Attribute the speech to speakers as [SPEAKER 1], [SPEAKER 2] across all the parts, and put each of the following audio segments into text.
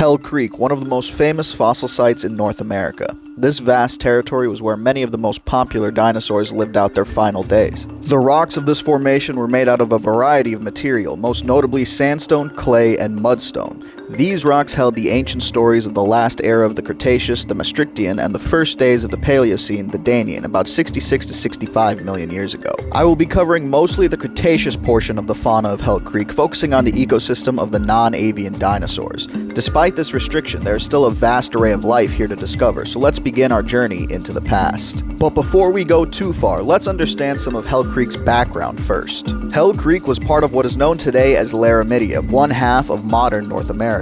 [SPEAKER 1] Hell Creek, one of the most famous fossil sites in North America. This vast territory was where many of the most popular dinosaurs lived out their final days. The rocks of this formation were made out of a variety of material, most notably sandstone, clay, and mudstone. These rocks held the ancient stories of the last era of the Cretaceous, the Maastrichtian, and the first days of the Paleocene, the Danian, about 66 to 65 million years ago. I will be covering mostly the Cretaceous portion of the fauna of Hell Creek, focusing on the ecosystem of the non-avian dinosaurs. Despite this restriction, there is still a vast array of life here to discover, so let's begin our journey into the past. But before we go too far, let's understand some of Hell Creek's background first. Hell Creek was part of what is known today as Laramidia, one half of modern North America.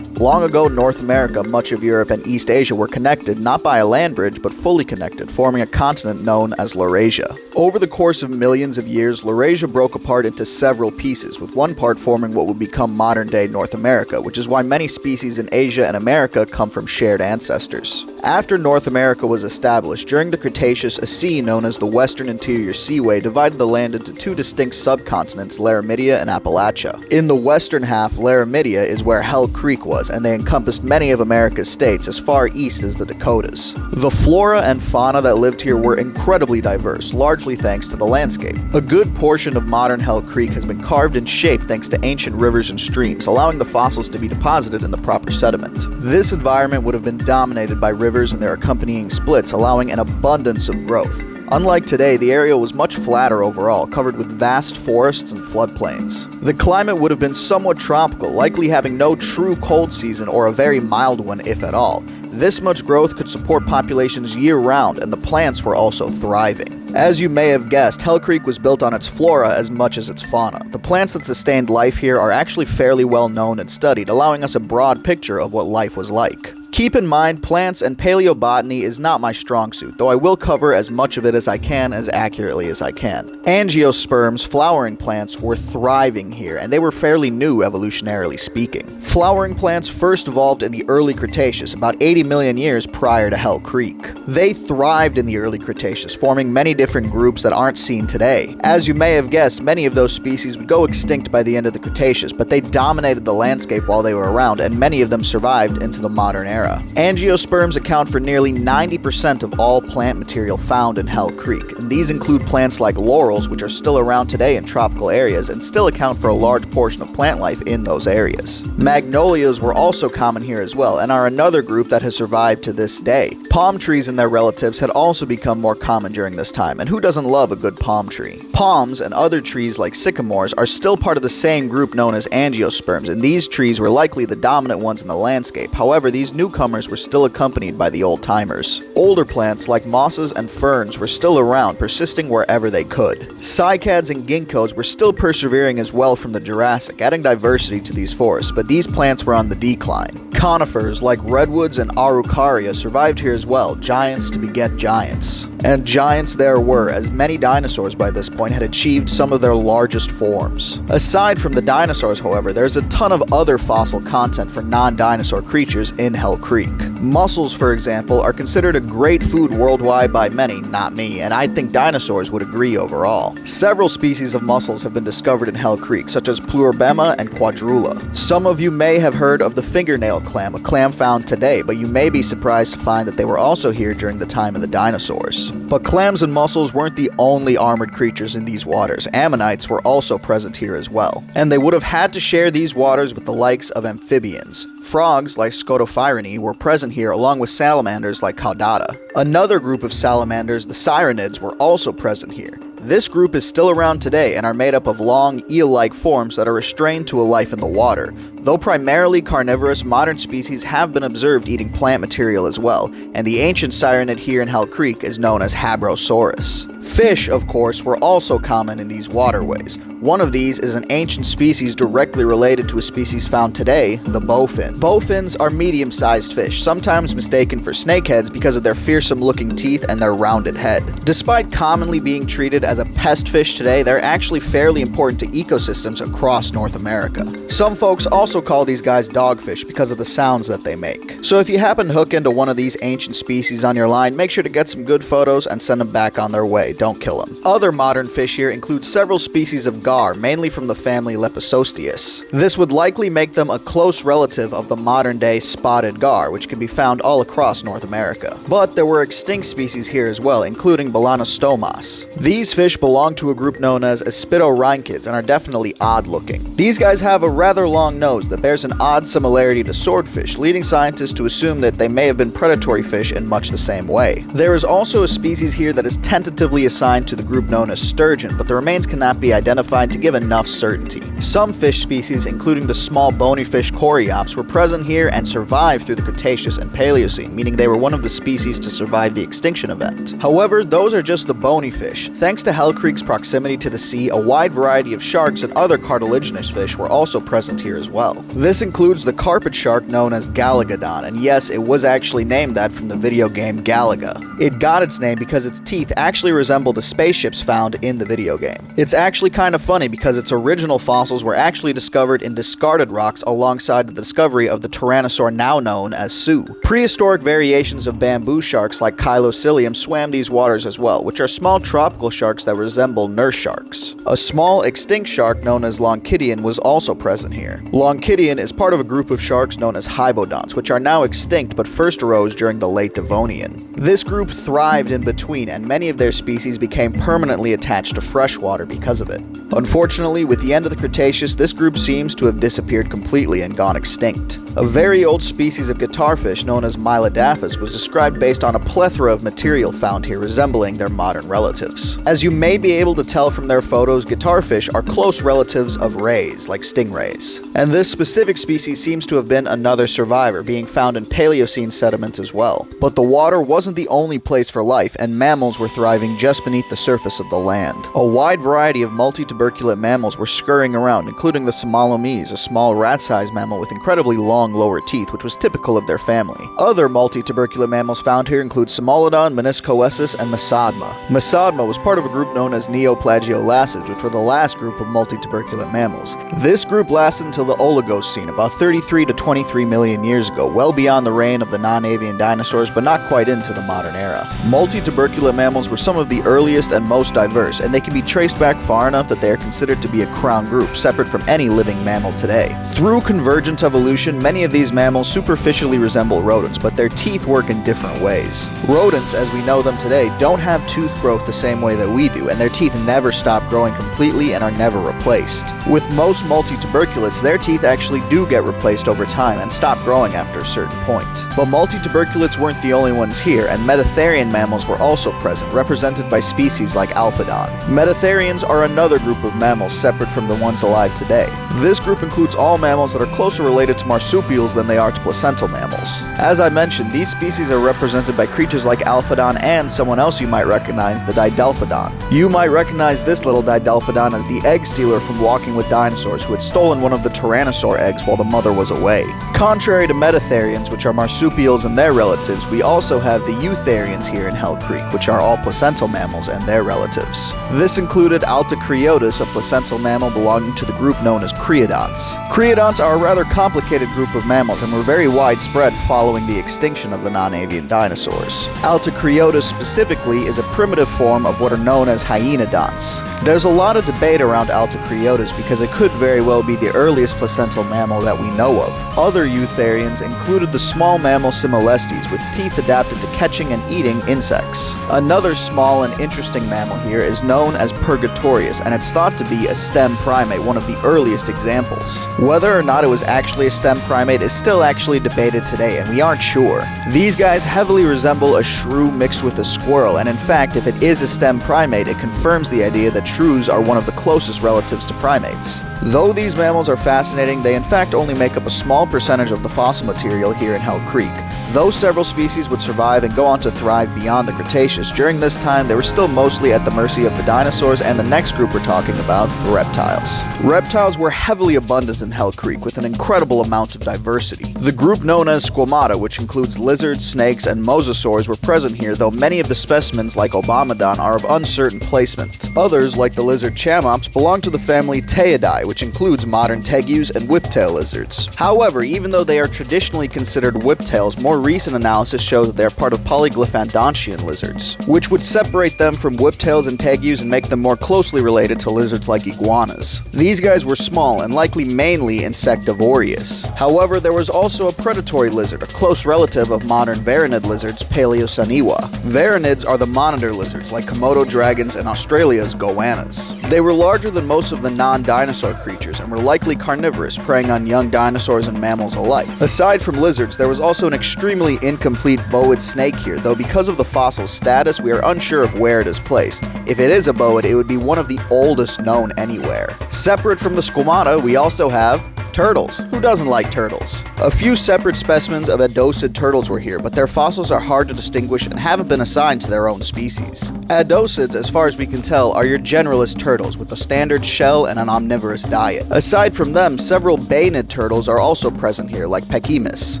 [SPEAKER 1] Long ago, North America, much of Europe, and East Asia were connected not by a land bridge, but fully connected, forming a continent known as Laurasia. Over the course of millions of years, Laurasia broke apart into several pieces, with one part forming what would become modern-day North America, which is why many species in Asia and America come from shared ancestors. After North America was established, during the Cretaceous, a sea known as the Western Interior Seaway divided the land into two distinct subcontinents, Laramidia and Appalachia. In the western half, Laramidia is where Hell Creek was, and they encompassed many of America's states as far east as the Dakotas. The flora and fauna that lived here were incredibly diverse, largely thanks to the landscape. A good portion of modern Hell Creek has been carved and shaped thanks to ancient rivers and streams, allowing the fossils to be deposited in the proper sediment. This environment would have been dominated by rivers and their accompanying splits, allowing an abundance of growth. Unlike today, the area was much flatter overall, covered with vast forests and floodplains. The climate would have been somewhat tropical, likely having no true cold season or a very mild one if at all. This much growth could support populations year-round, and the plants were also thriving. As you may have guessed, Hell Creek was built on its flora as much as its fauna. The plants that sustained life here are actually fairly well known and studied, allowing us a broad picture of what life was like. Keep in mind, plants and paleobotany is not my strong suit, though I will cover as much of it as I can as accurately as I can. Angiosperms, flowering plants, were thriving here, and they were fairly new evolutionarily speaking. Flowering plants first evolved in the early Cretaceous, about 80 million years prior to Hell Creek. They thrived in the early Cretaceous, forming many different groups that aren't seen today. As you may have guessed, many of those species would go extinct by the end of the Cretaceous, but they dominated the landscape while they were around, and many of them survived into the modern era. Angiosperms account for nearly 90% of all plant material found in Hell Creek, and these include plants like laurels, which are still around today in tropical areas and still account for a large portion of plant life in those areas. Magnolias were also common here as well, and are another group that has survived to this day. Palm trees and their relatives had also become more common during this time, and who doesn't love a good palm tree? Palms and other trees like sycamores are still part of the same group known as angiosperms, and these trees were likely the dominant ones in the landscape. However, these newcomers were still accompanied by the old-timers. Older plants like mosses and ferns were still around, persisting wherever they could. Cycads and ginkgos were still persevering as well from the Jurassic, adding diversity to these forests, but these plants were on the decline. Conifers like redwoods and araucaria survived here as well, giants to beget giants. And giants there were, as many dinosaurs by this point had achieved some of their largest forms. Aside from the dinosaurs, however, there's a ton of other fossil content for non-dinosaur creatures in Hell Creek. Mussels, for example, are considered a great food worldwide by many, not me, and I think dinosaurs would agree overall. Several species of mussels have been discovered in Hell Creek, such as Pleurbema and Quadrula. Some of you may have heard of the fingernail clam, a clam found today, but you may be surprised to find that they were also here during the time of the dinosaurs. But clams and mussels weren't the only armored creatures in these waters. Ammonites were also present here as well, and they would have had to share these waters with the likes of amphibians. Frogs, like Scotophyrinae, were present here along with salamanders like Caudata. Another group of salamanders, the Sirenids, were also present here. This group is still around today and are made up of long, eel-like forms that are restrained to a life in the water. Though primarily carnivorous, modern species have been observed eating plant material as well, and the ancient Sirenid here in Hell Creek is known as Habrosaurus. Fish, of course, were also common in these waterways. One of these is an ancient species directly related to a species found today, the bowfin. Bowfins are medium-sized fish, sometimes mistaken for snakeheads because of their fearsome-looking teeth and their rounded head. Despite commonly being treated as a pest fish today, they're actually fairly important to ecosystems across North America. Some folks also call these guys dogfish because of the sounds that they make. So if you happen to hook into one of these ancient species on your line, make sure to get some good photos and send them back on their way. Don't kill them. Other modern fish here include several species of gar, mainly from the family Lepisosteus. This would likely make them a close relative of the modern-day spotted gar, which can be found all across North America. But there were extinct species here as well, including Balanostomos. These fish belong to a group known as Aspidorychids and are definitely odd-looking. These guys have a rather long nose that bears an odd similarity to swordfish, leading scientists to assume that they may have been predatory fish in much the same way. There is also a species here that is tentatively assigned to the group known as sturgeon, but the remains cannot be identified to give enough certainty. Some fish species, including the small bony fish Coriops, were present here and survived through the Cretaceous and Paleocene, meaning they were one of the species to survive the extinction event. However, those are just the bony fish. Thanks to Hell Creek's proximity to the sea, a wide variety of sharks and other cartilaginous fish were also present here as well. This includes the carpet shark known as Galagodon, and yes, it was actually named that from the video game Galaga. It got its name because its teeth actually resemble the spaceships found in the video game. It's actually kind of funny because its original fossils were actually discovered in discarded rocks alongside the discovery of the Tyrannosaur now known as Sue. Prehistoric variations of bamboo sharks like Chilocilium swam these waters as well, which are small tropical sharks that resemble nurse sharks. A small extinct shark known as Lonchidian was also present here. Lonchidian is part of a group of sharks known as hybodonts, which are now extinct but first arose during the late Devonian. This group thrived in between, and many of their species became permanently attached to freshwater because of it. Unfortunately, with the end of the Cretaceous, this group seems to have disappeared completely and gone extinct. A very old species of guitarfish known as Mylodaphus was described based on a plethora of material found here resembling their modern relatives. As you may be able to tell from their photos, guitarfish are close relatives of rays, like stingrays. And this specific species seems to have been another survivor, being found in Paleocene sediments as well. But the water wasn't the only place for life, and mammals were thriving just beneath the surface of the land. A wide variety of multi-tuberculate mammals were scurrying around, including the Somalomes, a small rat-sized mammal with incredibly long lower teeth, which was typical of their family. Other multi-tuberculate mammals found here include Somolodon, Meniscoesus, and Mesadma. Mesadma was part of a group known as Neoplagiolacids, which were the last group of multi-tuberculate mammals. This group lasted until the Oligocene, about 33 to 23 million years ago, well beyond the reign of the non-avian dinosaurs, but not quite into the modern era. Multi-tuberculate mammals were some of the earliest and most diverse, and they can be traced back far enough that they are considered to be a crown group, separate from any living mammal today. Through convergent evolution, many of these mammals superficially resemble rodents, but their teeth work in different ways. Rodents, as we know them today, don't have tooth growth the same way that we do, and their teeth never stop growing completely and are never replaced. With most multi-tuberculates, their teeth actually do get replaced over time and stop growing after a certain point. But multi-tuberculates weren't the only ones here, and Metatherian mammals were also present, represented by species like Alphodon. Metatherians are another group of mammals separate from the ones alive today. This group includes all mammals that are closer related to marsupials than they are to placental mammals. As I mentioned, these species are represented by creatures like Alphodon and someone else you might recognize, the Didelphodon. You might recognize this little Didelphodon as the egg stealer from Walking with Dinosaurs, who had stolen one of the Tyrannosaur eggs while the mother was away. Contrary to Metatherians, which are marsupials and their relatives, we also have the Eutherians here in Hell Creek, which are all placental mammals and their relatives. This included Altacreotus, a placental mammal belonging to the group known as Creodonts. Creodonts are a rather complicated group of mammals and were very widespread following the extinction of the non-avian dinosaurs. Altacreotus specifically is a primitive form of what are known as hyenodonts. There's a lot of debate around Altacreotus because it could very well be the earliest placental mammal that we know of. Other eutherians included the small mammal Similestes, with teeth adapted to catching and eating insects. Another small and interesting mammal here is known as Purgatorius, and it's thought to be a stem primate, one of the earliest examples. Whether or not it was actually a stem primate is still actually debated today, and we aren't sure. These guys heavily resemble a shrew mixed with a squirrel, and in fact, if it is a stem primate, it confirms the idea that shrews are one of the closest relatives to primates. Though these mammals are fascinating, they in fact only make up a small percentage of the fossil material here in Hell Creek. Though several species would survive and go on to thrive beyond the Cretaceous, during this time they were still mostly at the mercy of the dinosaurs and the next group we're talking about, the reptiles. Reptiles were heavily abundant in Hell Creek with an incredible amount of diversity. The group known as Squamata, which includes lizards, snakes, and mosasaurs, were present here, though many of the specimens, like Obamodon, are of uncertain placement. Others, like the lizard Chamops, belong to the family Teiidae, which includes modern tegus and whiptail lizards. However, even though they are traditionally considered whiptails, more recent analysis shows that they are part of polyglyphandontian lizards, which would separate them from whiptails and tegus and make them more closely related to lizards like iguanas. These guys were small and likely mainly insectivorous. However, there was also a predatory lizard, a close relative of modern varanid lizards, Paleosaniwa. Varanids are the monitor lizards like Komodo dragons and Australia's goannas. They were larger than most of the non-dinosaur creatures and were likely carnivorous, preying on young dinosaurs and mammals alike. Aside from lizards, there was also an extremely incomplete boid snake here, though because of the fossil status, we are unsure of where it is placed. If it is a boid, it would be one of the oldest known anywhere. Separate from the Squamata, we also have turtles. Who doesn't like turtles? A few separate specimens of Adocid turtles were here, but their fossils are hard to distinguish and haven't been assigned to their own species. Adocids, as far as we can tell, are your generalist turtles with a standard shell and an omnivorous diet. Aside from them, several baenid turtles are also present here, like Pachycephalosaurs.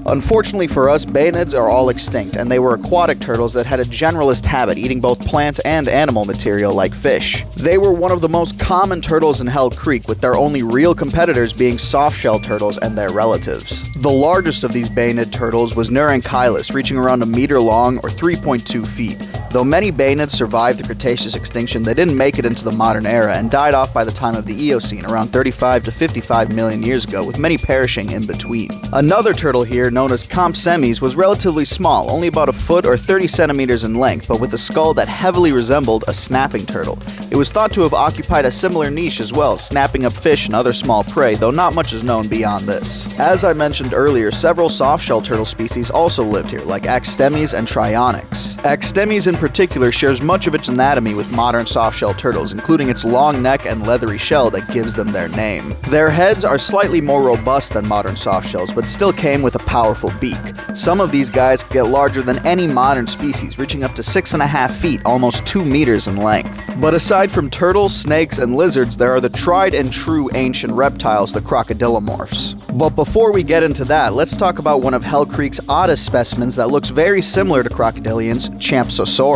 [SPEAKER 1] Unfortunately for us, baenids are all extinct, and they were aquatic turtles that had a generalist habit, eating both plant and animal material like fish. They were one of the most common turtles in Hell Creek, with their only real competitors being soft-shell turtles and their relatives. The largest of these baenid turtles was Ankylus, reaching around a meter long or 3.2 feet. Though many baenids survived the Cretaceous extinction, they didn't make it into the modern era and died off by the time of the Eocene, around 35 to 55 million years ago, with many perishing in between. Another turtle here, known as Compsomys, was relatively small, only about a foot or 30 centimeters in length, but with a skull that heavily resembled a snapping turtle. It was thought to have occupied a similar niche as well, snapping up fish and other small prey, though not much is known beyond this. As I mentioned earlier, several soft-shell turtle species also lived here, like Axtemes and Trionyx. Axtemes in particular shares much of its anatomy with modern soft-shell turtles, including its long neck and leathery shell that gives them their name. Their heads are slightly more robust than modern soft-shells, but still came with a powerful beak. Some of these guys could get larger than any modern species, reaching up to 6.5 feet, almost 2 meters in length. But aside from turtles, snakes, and lizards, there are the tried and true ancient reptiles, the crocodilomorphs. But before we get into that, let's talk about one of Hell Creek's oddest specimens that looks very similar to crocodilians, champsosaurus.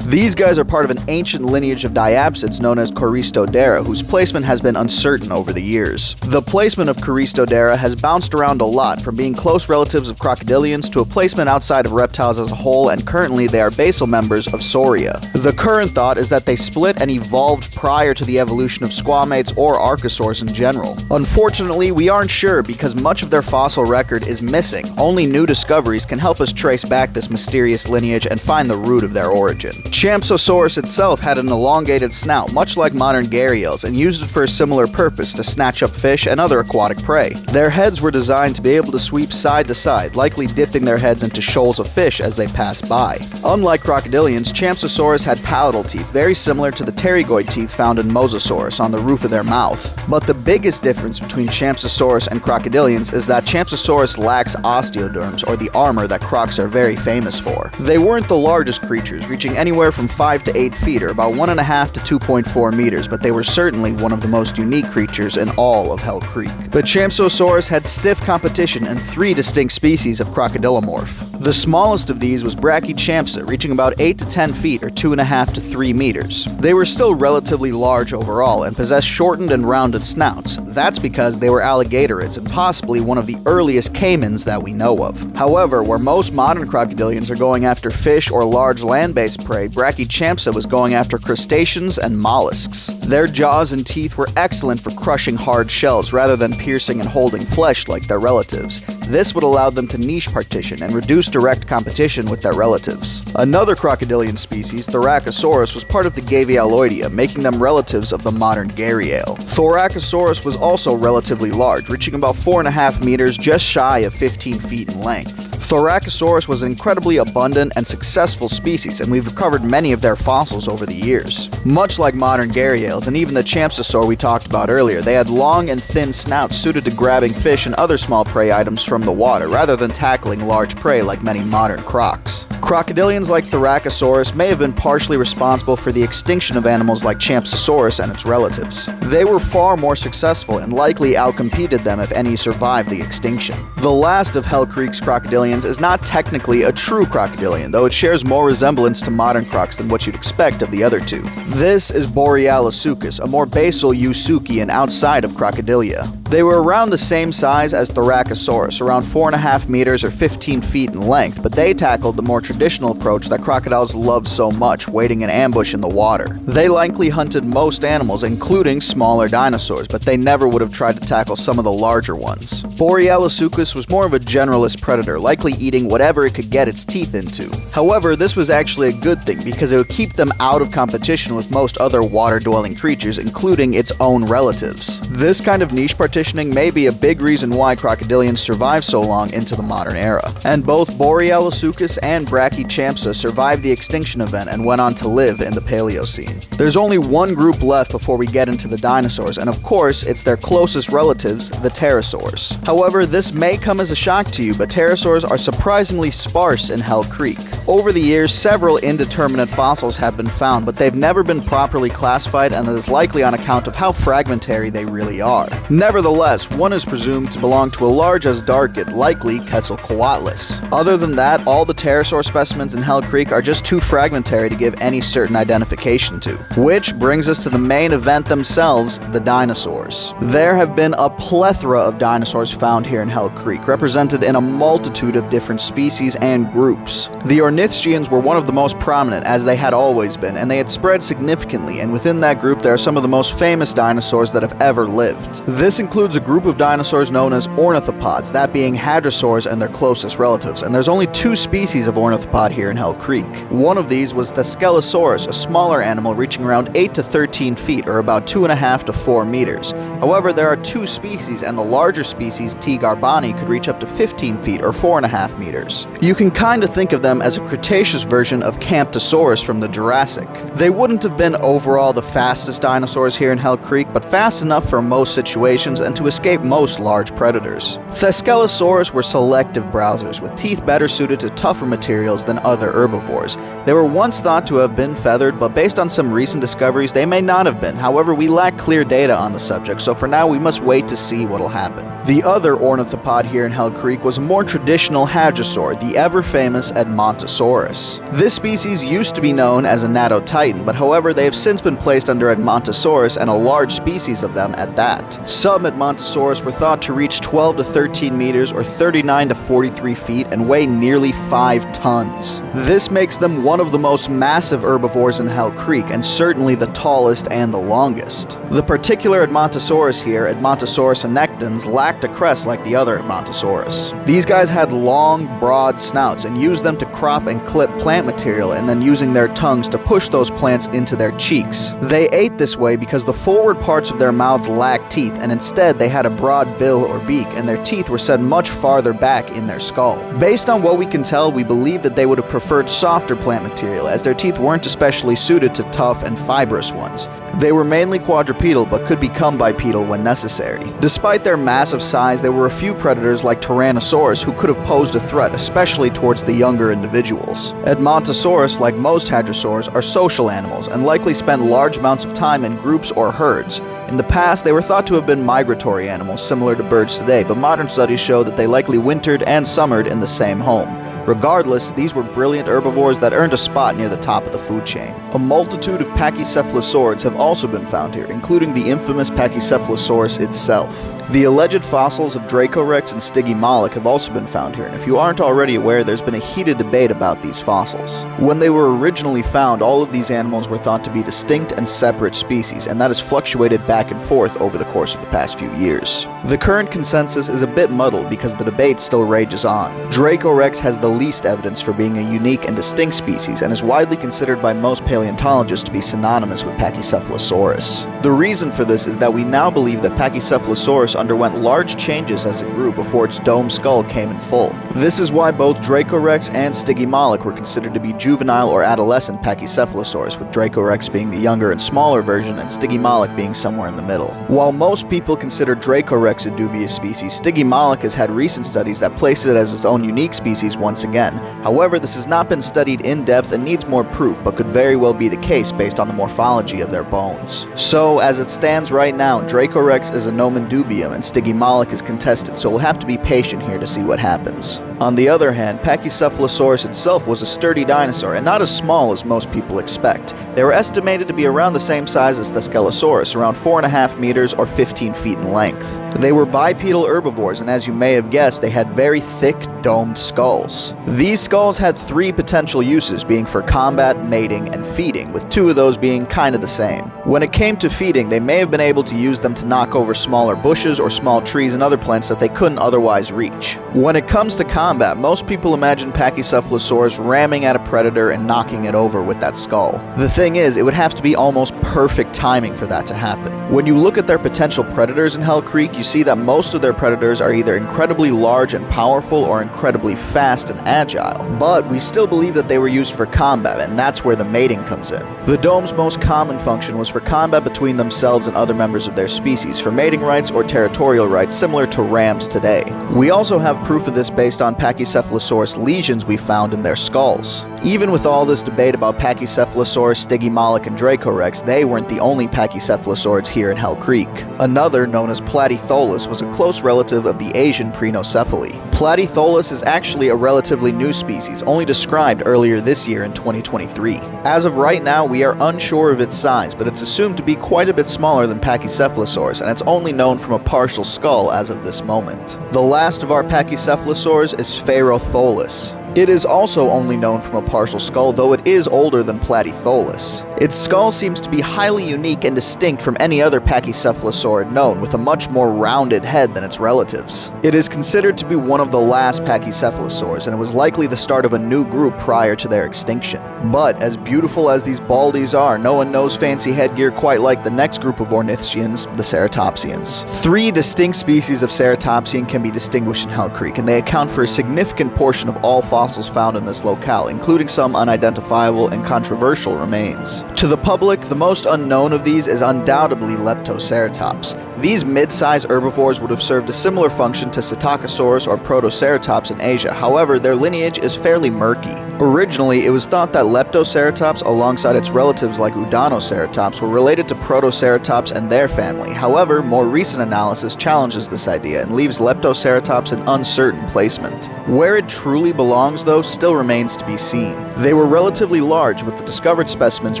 [SPEAKER 1] These guys are part of an ancient lineage of diapsids known as Corystodera, whose placement has been uncertain over the years. The placement of Corystodera has bounced around a lot, from being close relatives of crocodilians to a placement outside of reptiles as a whole, and currently they are basal members of Sauria. The current thought is that they split and evolved prior to the evolution of squamates or archosaurs in general. Unfortunately, we aren't sure because much of their fossil record is missing. Only new discoveries can help us trace back this mysterious lineage and find the root of their origin. Champsosaurus itself had an elongated snout, much like modern gharials, and used it for a similar purpose, to snatch up fish and other aquatic prey. Their heads were designed to be able to sweep side to side, likely dipping their heads into shoals of fish as they passed by. Unlike crocodilians, Champsosaurus had palatal teeth, very similar to the pterygoid teeth found in Mosasaurus on the roof of their mouth. But the biggest difference between Champsosaurus and crocodilians is that Champsosaurus lacks osteoderms, or the armor that crocs are very famous for. They weren't the largest creatures, reaching anywhere from 5 to 8 feet, or about 1.5 to 2.4 meters, but they were certainly one of the most unique creatures in all of Hell Creek. But Champsosaurus had stiff competition in 3 distinct species of crocodilomorph. The smallest of these was Brachychampsa, reaching about 8 to 10 feet, or 2.5 to 3 meters. They were still relatively large overall, and possessed shortened and rounded snouts. That's because they were alligatorids, and possibly one of the earliest caimans that we know of. However, where most modern crocodilians are going after fish or large land-based prey, Brachychampsa was going after crustaceans and mollusks. Their jaws and teeth were excellent for crushing hard shells rather than piercing and holding flesh like their relatives. This would allow them to niche partition and reduce direct competition with their relatives. Another crocodilian species, Thoracosaurus, was part of the Gavialoidea, making them relatives of the modern gharial. Thoracosaurus was also relatively large, reaching about 4.5 meters, just shy of 15 feet in length. Thoracosaurus was an incredibly abundant and successful species, and we've recovered many of their fossils over the years. Much like modern gharials and even the Champsosaur we talked about earlier, they had long and thin snouts suited to grabbing fish and other small prey items from the water, rather than tackling large prey like many modern crocs. Crocodilians like Thyracosaurus may have been partially responsible for the extinction of animals like Champsosaurus and its relatives. They were far more successful and likely outcompeted them if any survived the extinction. The last of Hell Creek's crocodilians is not technically a true crocodilian, though it shares more resemblance to modern crocs than what you'd expect of the other two. This is Borealisuchus, a more basal Eusuchian outside of Crocodilia. They were around the same size as Thyracosaurus, around 4.5 meters or 15 feet in length, but they tackled the more traditional approach that crocodiles loved so much, waiting in ambush in the water. They likely hunted most animals, including smaller dinosaurs, but they never would have tried to tackle some of the larger ones. Borealisuchus was more of a generalist predator, likely eating whatever it could get its teeth into. However, this was actually a good thing because it would keep them out of competition with most other water-dwelling creatures, including its own relatives. This kind of niche partitioning may be a big reason why crocodilians survived so long into the modern era. And both Borealisuchus and Brachychampsa survived the extinction event and went on to live in the Paleocene. There's only one group left before we get into the dinosaurs, and of course, it's their closest relatives, the Pterosaurs. However, this may come as a shock to you, but Pterosaurs are surprisingly sparse in Hell Creek. Over the years, several indeterminate fossils have been found, but they've never been properly classified, and that is likely on account of how fragmentary they really are. Nevertheless, one is presumed to belong to a large Asdarchid, likely Quetzalcoatlus. Other than that, all the Pterosaur specimens in Hell Creek are just too fragmentary to give any certain identification to. Which brings us to the main event themselves, the dinosaurs. There have been a plethora of dinosaurs found here in Hell Creek, represented in a multitude of different species and groups. The Ornithopodians were one of the most prominent, as they had always been, and they had spread significantly, and within that group there are some of the most famous dinosaurs that have ever lived. This includes a group of dinosaurs known as Ornithopods, that being hadrosaurs and their closest relatives, and there's only two species of ornithopod here in Hell Creek. One of these was the Scelosaurus, a smaller animal reaching around 8 to 13 feet, or about 2.5 to 4 meters. However, there are two species, and the larger species, T. garbani, could reach up to 15 feet, or 4.5 meters. You can kinda think of them as a Cretaceous version of Camptosaurus from the Jurassic. They wouldn't have been overall the fastest dinosaurs here in Hell Creek, but fast enough for most situations and to escape most large predators. Thescelosaurs were selective browsers, with teeth better suited to tougher materials than other herbivores. They were once thought to have been feathered, but based on some recent discoveries, they may not have been. However, we lack clear data on the subject, so for now we must wait to see what'll happen. The other ornithopod here in Hell Creek was a more traditional hadrosaur, the ever-famous Edmontosaurus. This species used to be known as a Natotitan, but however they have since been placed under Edmontosaurus, and a large species of them at that. Some Edmontosaurus were thought to reach 12 to 13 meters or 39 to 43 feet and weigh nearly 5 tons. This makes them one of the most massive herbivores in Hell Creek, and certainly the tallest and the longest. The particular Edmontosaurus here, Edmontosaurus annectans, lacked a crest like the other Edmontosaurus. These guys had long, broad snouts and used them to crop and clip plant material, and then using their tongues to push those plants into their cheeks. They ate this way because the forward parts of their mouths lacked teeth, and instead they had a broad bill or beak, and their teeth were set much farther back in their skull. Based on what we can tell, we believe that they would have preferred softer plant material, as their teeth weren't especially suited to tough and fibrous ones. They were mainly quadrupedal, but could become bipedal when necessary. Despite their massive size, there were a few predators like Tyrannosaurus who could have posed a threat, especially towards the younger individuals. Edmontosaurus, like most hadrosaurs, are social animals and likely spent large amounts of time in groups or herds. In the past, they were thought to have been migratory animals similar to birds today, but modern studies show that they likely wintered and summered in the same home. Regardless, these were brilliant herbivores that earned a spot near the top of the food chain. A multitude of Pachycephalosaurs have also been found here, including the infamous Pachycephalosaurus itself. The alleged fossils of Dracorex and Stygimoloch have also been found here, and if you aren't already aware, there's been a heated debate about these fossils. When they were originally found, all of these animals were thought to be distinct and separate species, and that has fluctuated back and forth over the course of the past few years. The current consensus is a bit muddled because the debate still rages on. Dracorex has the least evidence for being a unique and distinct species, and is widely considered by most paleontologists to be synonymous with Pachycephalosaurus. The reason for this is that we now believe that Pachycephalosaurus underwent large changes as it grew before its dome skull came in full. This is why both Dracorex and Stygimoloch were considered to be juvenile or adolescent Pachycephalosaurs, with Dracorex being the younger and smaller version and Stygimoloch being somewhere in the middle. While most people consider Dracorex a dubious species, Stygimoloch has had recent studies that place it as its own unique species once again. However, this has not been studied in depth and needs more proof, but could very well be the case based on the morphology of their bones. So, as it stands right now, Dracorex is a nomen dubium and Stygimoloch is contested, so we'll have to be patient here to see what happens. On the other hand, Pachycephalosaurus itself was a sturdy dinosaur and not as small as most people expect. They were estimated to be around the same size as Thescelosaurus, around 4.5 meters or 15 feet in length. They were bipedal herbivores, and as you may have guessed, they had very thick, domed skulls. These skulls had 3 potential uses, being for combat, mating, and feeding, with 2 of those being kind of the same. When it came to feeding, they may have been able to use them to knock over smaller bushes or small trees and other plants that they couldn't otherwise reach. When it comes to combat, most people imagine Pachycephalosaurus ramming at a predator and knocking it over with that skull. The thing is, it would have to be almost perfect timing for that to happen. When you look at their potential predators in Hell Creek, you see that most of their predators are either incredibly large and powerful or incredibly fast and agile. But we still believe that they were used for combat, and that's where the mating comes in. The dome's most common function was for combat between themselves and other members of their species, for mating rights or territorial rights similar to rams today. We also have proof of this based on Pachycephalosaurus lesions we found in their skulls. Even with all this debate about Pachycephalosaurus, Stygimoloch, and Dracorex, they weren't the only Pachycephalosaurs here in Hell Creek. Another, known as Platytholus, was a close relative of the Asian Prenocephaly. Platytholus is actually a relatively new species, only described earlier this year in 2023. As of right now, we are unsure of its size, but it's assumed to be quite a bit smaller than Pachycephalosaurs, and it's only known from a partial skull as of this moment. The last of our Pachycephalosaurs is Pterosaurs. It is also only known from a partial skull, though it is older than Platytholus. Its skull seems to be highly unique and distinct from any other Pachycephalosaurid known, with a much more rounded head than its relatives. It is considered to be one of the last Pachycephalosaurs, and it was likely the start of a new group prior to their extinction. But, as beautiful as these baldies are, no one knows fancy headgear quite like the next group of ornithischians, the Ceratopsians. 3 distinct species of Ceratopsian can be distinguished in Hell Creek, and they account for a significant portion of all fossils found in this locale, including some unidentifiable and controversial remains. To the public, the most unknown of these is undoubtedly Leptoceratops. These mid-size herbivores would have served a similar function to Psittacosaurus or Protoceratops in Asia, however, their lineage is fairly murky. Originally, it was thought that Leptoceratops, alongside its relatives like Udanoceratops, were related to Protoceratops and their family. However, more recent analysis challenges this idea and leaves Leptoceratops in uncertain placement. Where it truly belongs, though, still remains to be seen. They were relatively large, with the discovered specimens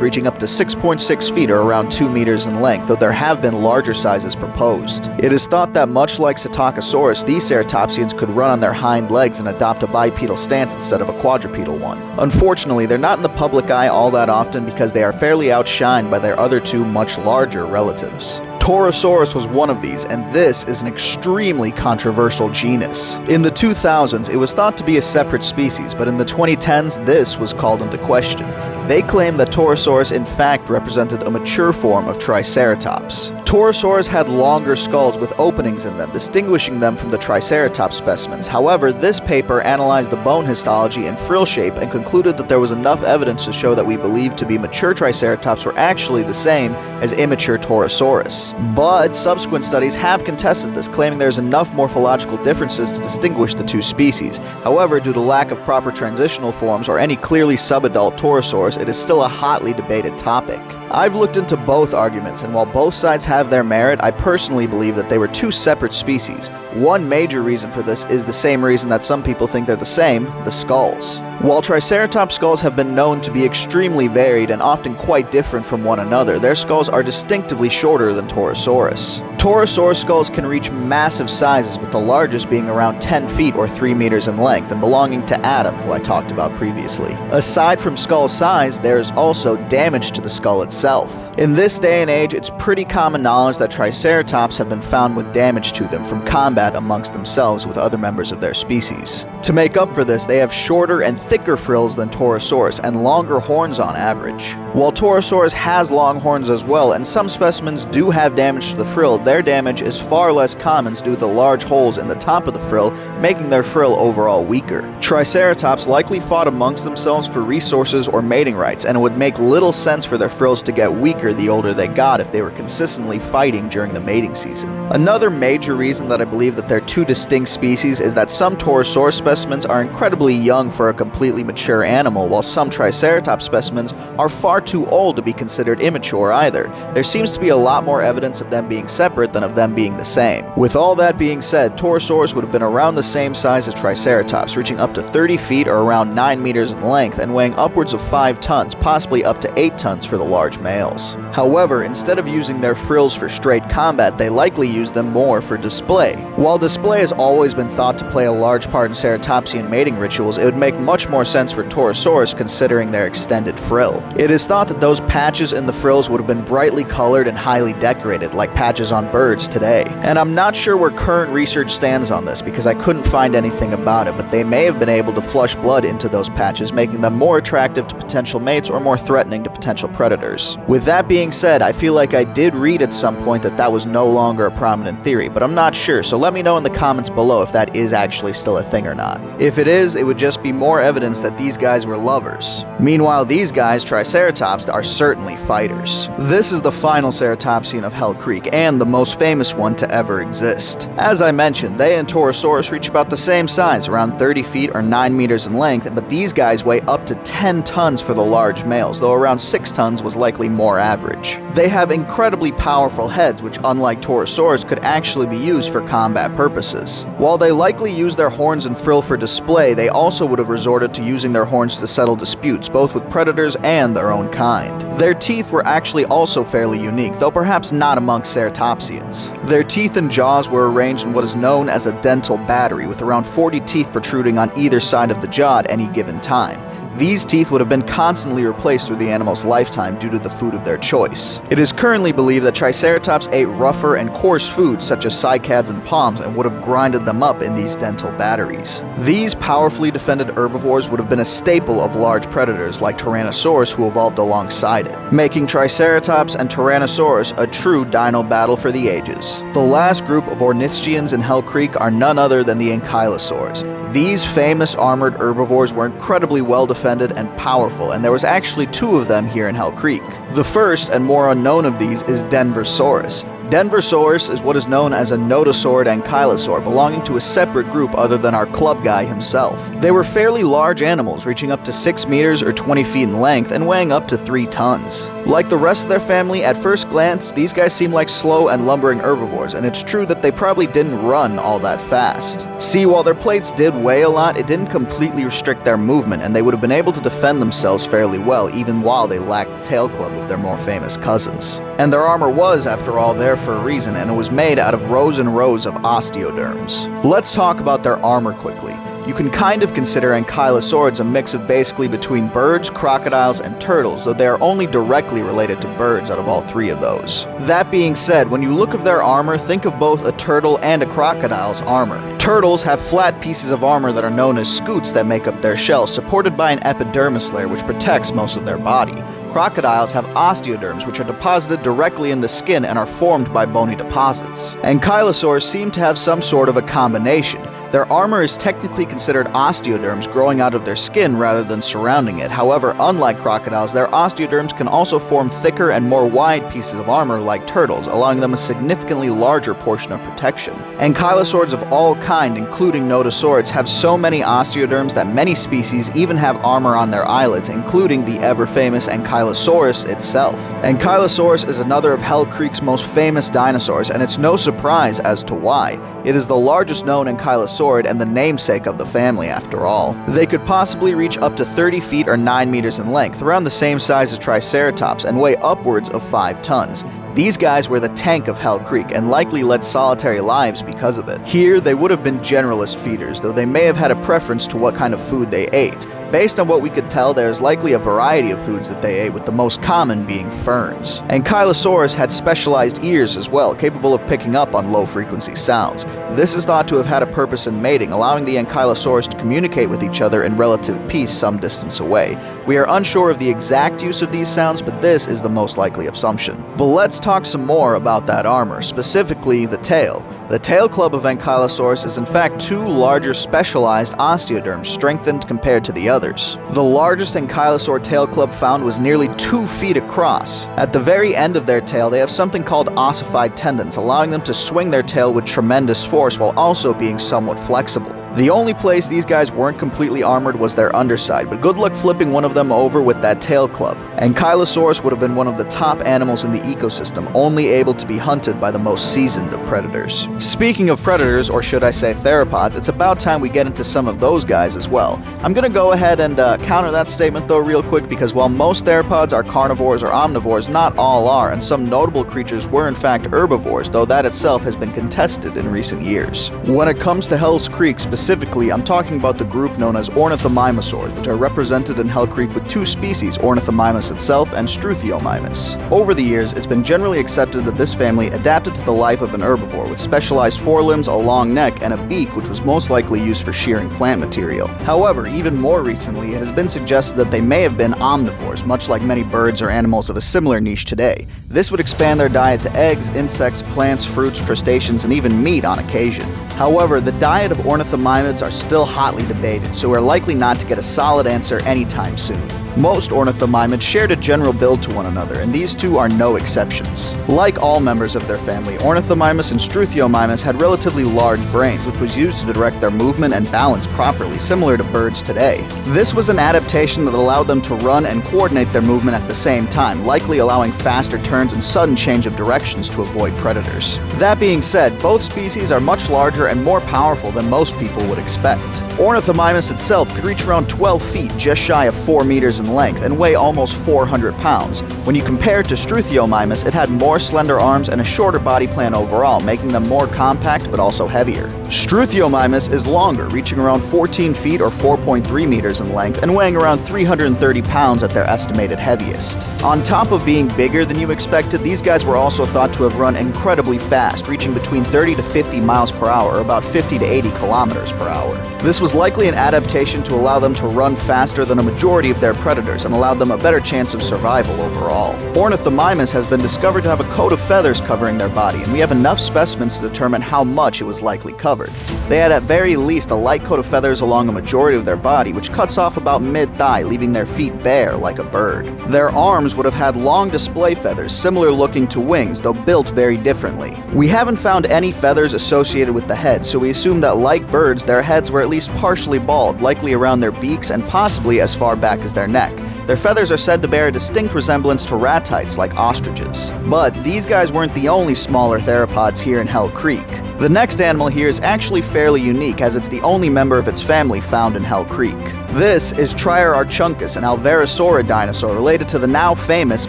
[SPEAKER 1] reaching up to 6.6 feet or around 2 meters in length, though there have been larger sizes proposed. It is thought that much like Psittacosaurus, these Ceratopsians could run on their hind legs and adopt a bipedal stance instead of a quadrupedal one. Unfortunately, they're not in the public eye all that often because they are fairly outshined by their other 2 much larger relatives. Pterosaurus was one of these, and this is an extremely controversial genus. In the 2000s, it was thought to be a separate species, but in the 2010s, this was called into question. They claimed that Pterosaurus in fact represented a mature form of Triceratops. Pterosaurs had longer skulls with openings in them, distinguishing them from the Triceratops specimens. However, this paper analyzed the bone histology and frill shape and concluded that there was enough evidence to show that we believed to be mature Triceratops were actually the same as immature Pterosaurus. But subsequent studies have contested this, claiming there's enough morphological differences to distinguish the 2 species. However, due to lack of proper transitional forms or any clearly subadult Pterosaurs, it is still a hotly debated topic. I've looked into both arguments, and while both sides have their merit, I personally believe that they were 2 separate species. One major reason for this is the same reason that some people think they're the same, the skulls. While Triceratops skulls have been known to be extremely varied and often quite different from one another, their skulls are distinctively shorter than Pterosaurus. Pterosaur skulls can reach massive sizes, with the largest being around 10 feet or 3 meters in length and belonging to Adam, who I talked about previously. Aside from skull size, there is also damage to the skull itself. In this day and age, it's pretty common knowledge that Triceratops have been found with damage to them from combat amongst themselves with other members of their species. To make up for this, they have shorter and thicker frills than Pterosaurs and longer horns on average. While Pterosaurs has long horns as well, and some specimens do have damage to the frill, their damage is far less common due to the large holes in the top of the frill, making their frill overall weaker. Triceratops likely fought amongst themselves for resources or mating rights, and it would make little sense for their frills to get weaker the older they got if they were consistently fighting during the mating season. Another major reason that I believe that they're two distinct species is that some Pterosaur specimens are incredibly young for a completely mature animal, while some Triceratops specimens are far too old to be considered immature either. There seems to be a lot more evidence of them being separate than of them being the same. With all that being said, Pterosaurs would have been around the same size as Triceratops, reaching up to 30 feet or around 9 meters in length and weighing upwards of 5 tons, possibly up to 8 tons for the large males. However, instead of using their frills for straight combat, they likely use them more for display. While display has always been thought to play a large part in Ceratopsian mating rituals, it would make much more sense for Pterosaurs considering their extended frill. It is thought that those patches in the frills would have been brightly colored and highly decorated, like patches on birds today. And I'm not sure where current research stands on this because I couldn't find anything about it, but they may have been able to flush blood into those patches, making them more attractive to potential mates or more threatening to potential predators. With that being said, I feel like I did read at some point that that was no longer a prominent theory, but I'm not sure, so let me know in the comments below if that is actually still a thing or not. If it is, it would just be more evidence that these guys were lovers. Meanwhile, these guys, Triceratops, are certainly fighters. This is the final Ceratopsian of Hell Creek, and the most famous one to ever exist. As I mentioned, they and Pterosaurus reach about the same size, around 30 feet or 9 meters in length, but these guys weigh up to 10 tons for the large males, though around 6 tons was likely more average. They have incredibly powerful heads, which unlike Pterosaurs could actually be used for combat purposes. While they likely use their horns and frill for display, they also would have resorted to using their horns to settle disputes, both with predators and their own kind. Their teeth were actually also fairly unique, though perhaps not amongst Ceratopsians. Their teeth and jaws were arranged in what is known as a dental battery, with around 40 teeth protruding on either side of the jaw at any given time. These teeth would have been constantly replaced through the animal's lifetime due to the food of their choice. It is currently believed that Triceratops ate rougher and coarse foods such as cycads and palms and would have grinded them up in these dental batteries. These powerfully defended herbivores would have been a staple of large predators like Tyrannosaurus who evolved alongside it, making Triceratops and Tyrannosaurus a true dino battle for the ages. The last group of Ornithopodians in Hell Creek are none other than the Ankylosaurs. These famous armored herbivores were incredibly well defended and powerful, and there was actually 2 of them here in Hell Creek. The first and more unknown of these is Denversaurus. Denversaurus is what is known as a notosaurid ankylosaur, belonging to a separate group other than our club guy himself. They were fairly large animals, reaching up to 6 meters or 20 feet in length and weighing up to 3 tons. Like the rest of their family, at first glance, these guys seem like slow and lumbering herbivores, and it's true that they probably didn't run all that fast. See, while their plates did weigh a lot, it didn't completely restrict their movement, and they would have been able to defend themselves fairly well, even while they lacked the tail club of their more famous cousins. And their armor was, after all, there for a reason, and it was made out of rows and rows of osteoderms. Let's talk about their armor quickly. You can kind of consider Ankylosaurs a mix of basically between birds, crocodiles, and turtles, though they are only directly related to birds out of all 3 of those. That being said, when you look at their armor, think of both a turtle and a crocodile's armor. Turtles have flat pieces of armor that are known as scutes that make up their shell, supported by an epidermis layer which protects most of their body. Crocodiles have osteoderms, which are deposited directly in the skin and are formed by bony deposits. Ankylosaurs seem to have some sort of a combination. Their armor is technically considered osteoderms growing out of their skin rather than surrounding it. However, unlike crocodiles, their osteoderms can also form thicker and more wide pieces of armor like turtles, allowing them a significantly larger portion of protection. Ankylosaurs of all kind, including notosaurids, have so many osteoderms that many species even have armor on their eyelids, including the ever-famous Ankylosaurus itself. Ankylosaurus is another of Hell Creek's most famous dinosaurs, and it's no surprise as to why. It is the largest known Ankylosaurid and the namesake of the family after all. They could possibly reach up to 30 feet or 9 meters in length, around the same size as Triceratops, and weigh upwards of 5 tons. These guys were the tank of Hell Creek and likely led solitary lives because of it. Here, they would have been generalist feeders, though they may have had a preference to what kind of food they ate. Based on what we could tell, there's likely a variety of foods that they ate, with the most common being ferns. Ankylosaurs had specialized ears as well, capable of picking up on low-frequency sounds. This is thought to have had a purpose in mating, allowing the Ankylosaurs to communicate with each other in relative peace some distance away. We are unsure of the exact use of these sounds, but this is the most likely assumption. But let's talk some more about that armor, specifically the tail. The tail club of Ankylosaurs is in fact two larger specialized osteoderms strengthened compared to the others. The largest Ankylosaur tail club found was nearly 2 feet across. At the very end of their tail, they have something called ossified tendons, allowing them to swing their tail with tremendous force while also being somewhat flexible. The only place these guys weren't completely armored was their underside, but good luck flipping one of them over with that tail club. Ankylosaurus would have been one of the top animals in the ecosystem, only able to be hunted by the most seasoned of predators. Speaking of predators, or should I say theropods, it's about time we get into some of those guys as well. I'm gonna go ahead and counter that statement though real quick, because while most theropods are carnivores or omnivores, not all are, and some notable creatures were in fact herbivores, though that itself has been contested in recent years. When it comes to Hell's Creek specifically, I'm talking about the group known as Ornithomimosaurs, which are represented in Hell Creek with 2 species, Ornithomimus itself and Struthiomimus. Over the years, it's been generally accepted that this family adapted to the life of an herbivore, with specialized forelimbs, a long neck, and a beak which was most likely used for shearing plant material. However, even more recently, it has been suggested that they may have been omnivores, much like many birds or animals of a similar niche today. This would expand their diet to eggs, insects, plants, fruits, crustaceans, and even meat on occasion. However, the diet of ornithomimids are still hotly debated, so we're likely not to get a solid answer anytime soon. Most ornithomimids shared a general build to one another, and these two are no exceptions. Like all members of their family, Ornithomimus and Struthiomimus had relatively large brains, which was used to direct their movement and balance properly, similar to birds today. This was an adaptation that allowed them to run and coordinate their movement at the same time, likely allowing faster turns and sudden change of directions to avoid predators. That being said, both species are much larger and more powerful than most people would expect. Ornithomimus itself could reach around 12 feet, just shy of 4 meters in length, and weigh almost 400 pounds. When you compare it to Struthiomimus, it had more slender arms and a shorter body plan overall, making them more compact but also heavier. Struthiomimus is longer, reaching around 14 feet or 4.3 meters in length, and weighing around 330 pounds at their estimated heaviest. On top of being bigger than you expected, these guys were also thought to have run incredibly fast, reaching between 30 to 50 miles per hour, or about 50 to 80 kilometers per hour. This was likely an adaptation to allow them to run faster than a majority of their predators and allowed them a better chance of survival overall. Ornithomimus has been discovered to have a coat of feathers covering their body, and we have enough specimens to determine how much it was likely covered. They had at very least a light coat of feathers along a majority of their body, which cuts off about mid-thigh, leaving their feet bare like a bird. Their arms would have had long display feathers, similar looking to wings, though built very differently. We haven't found any feathers associated with the head, so we assume that like birds, their heads were at least partially bald, likely around their beaks and possibly as far back as their neck. Their feathers are said to bear a distinct resemblance to ratites like ostriches. But these guys weren't the only smaller theropods here in Hell Creek. The next animal here is actually fairly unique, as it's the only member of its family found in Hell Creek. This is Triarchunkus, an alvarezsaurid dinosaur related to the now famous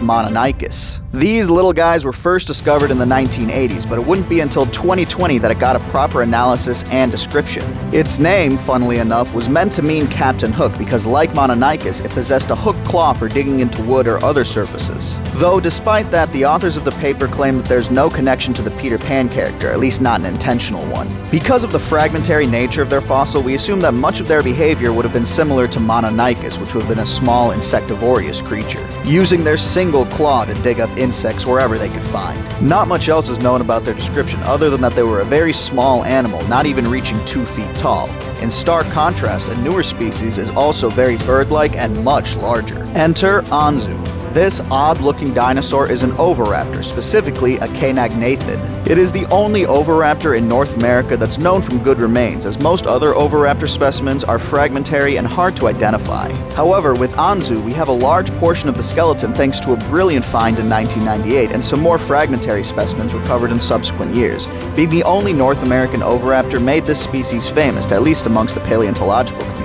[SPEAKER 1] Mononychus. These little guys were first discovered in the 1980s, but it wouldn't be until 2020 that it got a proper analysis and description. Its name, funnily enough, was meant to mean Captain Hook because, like Mononychus, it possessed a hooked claw for digging into wood or other surfaces. Though despite that, the authors of the paper claim that there's no connection to the Peter Pan character, at least not an intentional one. Because of the fragmentary nature of their fossil, we assume that much of their behavior would have been similar to Mononychus, which would have been a small insectivorous creature, using their single claw to dig up insects wherever they could find. Not much else is known about their description other than that they were a very small animal, not even reaching 2 feet tall. In stark contrast, a newer species is also very bird-like and much larger. Enter Anzu. This odd-looking dinosaur is an oviraptor, specifically a caenagnathed. It is the only oviraptor in North America that's known from good remains, as most other oviraptor specimens are fragmentary and hard to identify. However, with Anzu, we have a large portion of the skeleton thanks to a brilliant find in 1998, and some more fragmentary specimens recovered in subsequent years. Being the only North American oviraptor made this species famous, at least amongst the paleontological community.